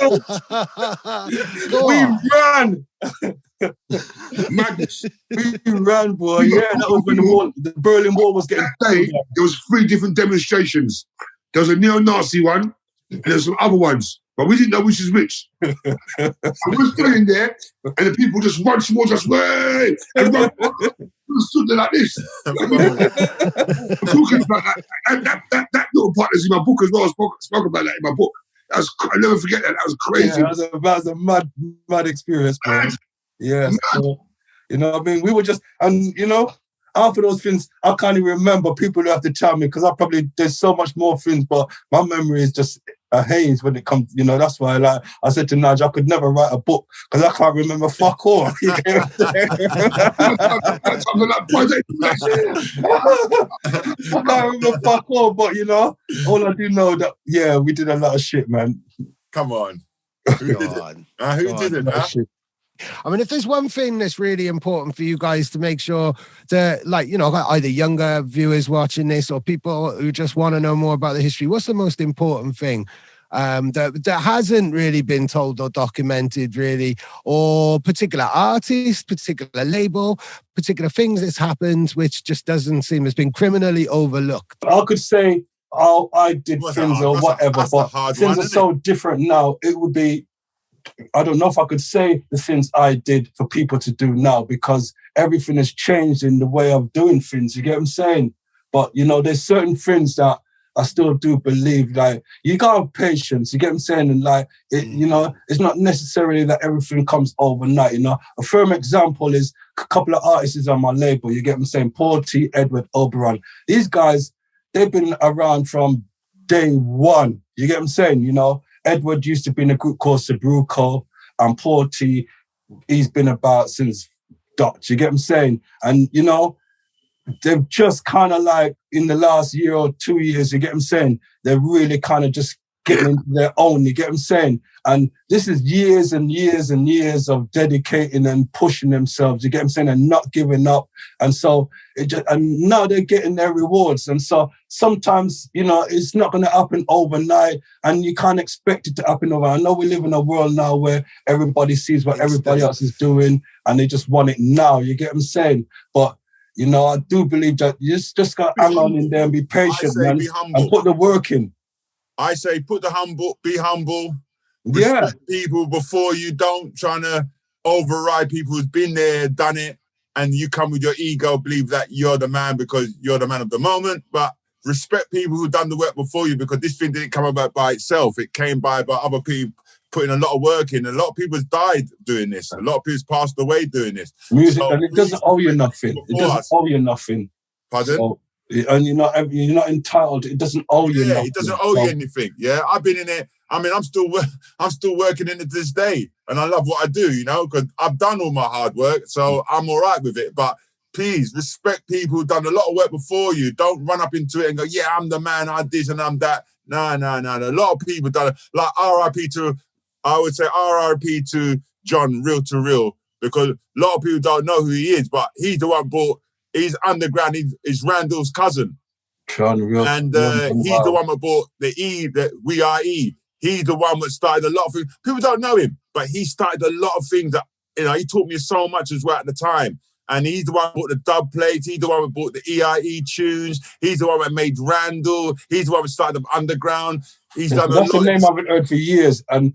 we ran. Madness. We ran, boy. Yeah, that was when the Berlin Wall was getting. That day, there was 3 different demonstrations. There was a neo-Nazi one, and there was some other ones. But we didn't know which is which. And we were standing there, and the people just run towards us, way! And we stood there like this. I'm talking about that. And that little part is in my book as well. I spoke about that in my book. I'll never forget that. That was crazy. Yeah, that was a mad experience, bro. Yeah. So, you know what I mean? We were just, and you know, after those things, I can't even remember. People who have to tell me because there's so much more things, but my memory is just a haze when it comes, you know. That's why I said to Nigel, I could never write a book because I can't remember fuck all. I can't remember fuck all, but you know, all I do know that, yeah, we did a lot of shit, man. Come on. Who did it? Who did it? Huh? I mean, if there's one thing that's really important for you guys to make sure that, like, you know, either younger viewers watching this or people who just want to know more about the history, what's the most important thing that hasn't really been told or documented, really, or particular artist, particular label, particular things that's happened, which just doesn't seem has been criminally overlooked? I could say, I did things or whatever, but things are so different now. It would be, I don't know if I could say the things I did for people to do now because everything has changed in the way of doing things. You get what I'm saying? But, you know, there's certain things that I still do believe, like, you got to have patience. You get what I'm saying? And, like, you know, it's not necessarily that everything comes overnight, you know. A firm example is a couple of artists on my label. You get what I'm saying? Paul T, Edward, Oberon. These guys, they've been around from day one. You get what I'm saying? You know, Edward used to be in a group called Sabruco, and Paul T, he's been about since Dutch. You get what I'm saying? And, you know, they've just kind of like in the last year or 2 years, you get what I'm saying? They're really kind of just getting into their own, you get what I'm saying? And this is years and years and years of dedicating and pushing themselves, you get what I'm saying? And not giving up. And so, and now they're getting their rewards. And so sometimes, you know, it's not going to happen overnight and you can't expect it to happen overnight. I know we live in a world now where everybody sees what everybody else is doing and they just want it now, you get what I'm saying? But, you know, I do believe that you just got to hang on in there and be patient, man, and put the work in. I say be humble, respect people before you don't trying to override people who's been there, done it, and you come with your ego, believe that you're the man because you're the man of the moment, but respect people who've done the work before you because this thing didn't come about by itself. It came by other people, putting a lot of work in. A lot of people's died doing this. A lot of people's passed away doing this. Music, and it doesn't owe you nothing. It doesn't owe you nothing. Pardon? So, and you're not entitled. It doesn't owe you nothing. It doesn't owe you anything. Yeah, I've been in it. I mean, I'm still working in it to this day, and I love what I do. You know, because I've done all my hard work, so I'm all right with it. But please respect people who've done a lot of work before you. Don't run up into it and go, "Yeah, I'm the man. I'm this and I'm that." No. A lot of people done it. Like R.I.P. to, I would say R.I.P. to John, Real to Real, because a lot of people don't know who he is, but he's the one bought. He's underground. He's Randall's cousin. John, Real, and he's the one that bought the We Are E. He's the one that started a lot of things. People don't know him, but he started a lot of things that, you know, he taught me so much as well at the time. And he's the one that bought the dub plates. He's the one that bought the EIE tunes. He's the one that made Randall. He's the one that started the underground. He's done That's a lot. That's a name I've heard for years. And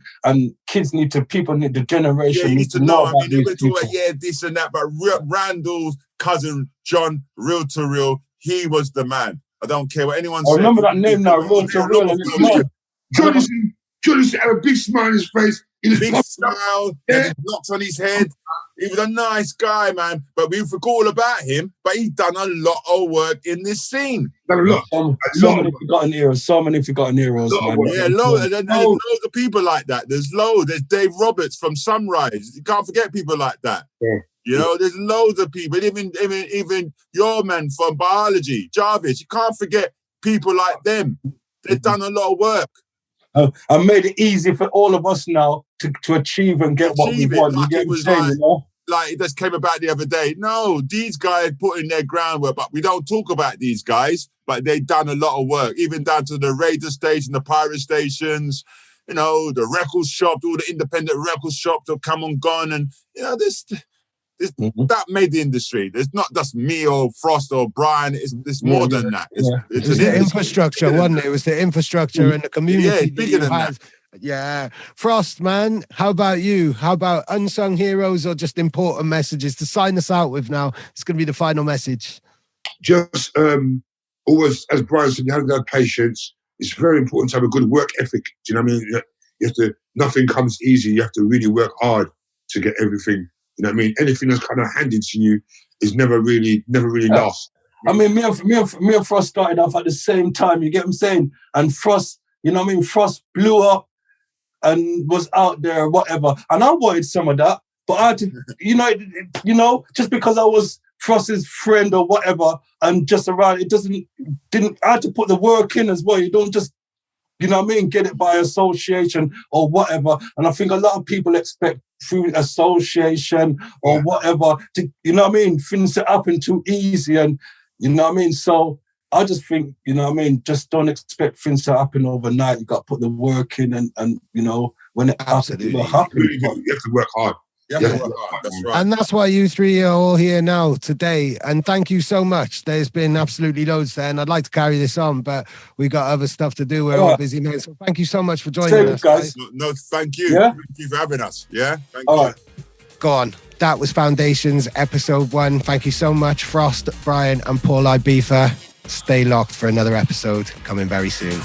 people need the generation need to know. I mean, they're going to talk about, this and that. But Randall's cousin, John, Real to Real, he was the man. I don't care what anyone says. I remember that name now, Real to Real. And it's mad. Johnny had a big smile on his face. Big smile, and knocks on his head. He was a nice guy, man. But we forgot all about him. But he's done a lot of work in this scene. Done a lot. So many forgotten heroes, man. Yeah, loads. There's loads of people like that. There's loads. There's Dave Roberts from Sunrise. You can't forget people like that. Yeah. You know, there's loads of people. Even your man from biology, Jarvis. You can't forget people like them. They've done a lot of work. And made it easy for all of us now to achieve and get what we want. Like it was like it just came about the other day. No, these guys put in their groundwork, but we don't talk about these guys. But they've done a lot of work, even down to the radio station, the pirate stations, you know, the record shop, all the independent record shops have come and gone. And, you know, that made the industry. It's not just me or Frost or Brian. It's more than that. It's the infrastructure, wasn't it? It was the infrastructure and the community. Yeah, it's bigger than that. Yeah. Frost, man, how about you? How about unsung heroes or just important messages to sign us out with now? It's going to be the final message. Just always, as Brian said, you have to have patience. It's very important to have a good work ethic. Do you know what I mean? You have to, nothing comes easy. You have to really work hard to get everything. You know what I mean? Anything that's kind of handed to you is never really lost. I mean, me and Frost started off at the same time. You get what I'm saying? And Frost, you know what I mean? Frost blew up and was out there, whatever. And I wanted some of that, but I had to, just because I was Frost's friend or whatever, and just around, I had to put the work in as well. You don't just, you know what I mean, get it by association or whatever. And I think a lot of people expect through association or whatever to, you know what I mean, things to happen too easy. And, you know what I mean? So I just think, you know what I mean, just don't expect things to happen overnight. You got to put the work in and you know, when it happens, it'll happen. You have to work hard. Yeah, that's right. And that's why you three are all here now today. And thank you so much. There's been absolutely loads there, and I'd like to carry this on, but we got other stuff to do. We're all busy men. So thank you so much for joining us, guys. No, thank you. Yeah? Thank you for having us. Yeah, thank you. Right. Go on. That was Foundations episode 1. Thank you so much, Frost, Brian, and Paul Ibiza. Stay locked for another episode coming very soon.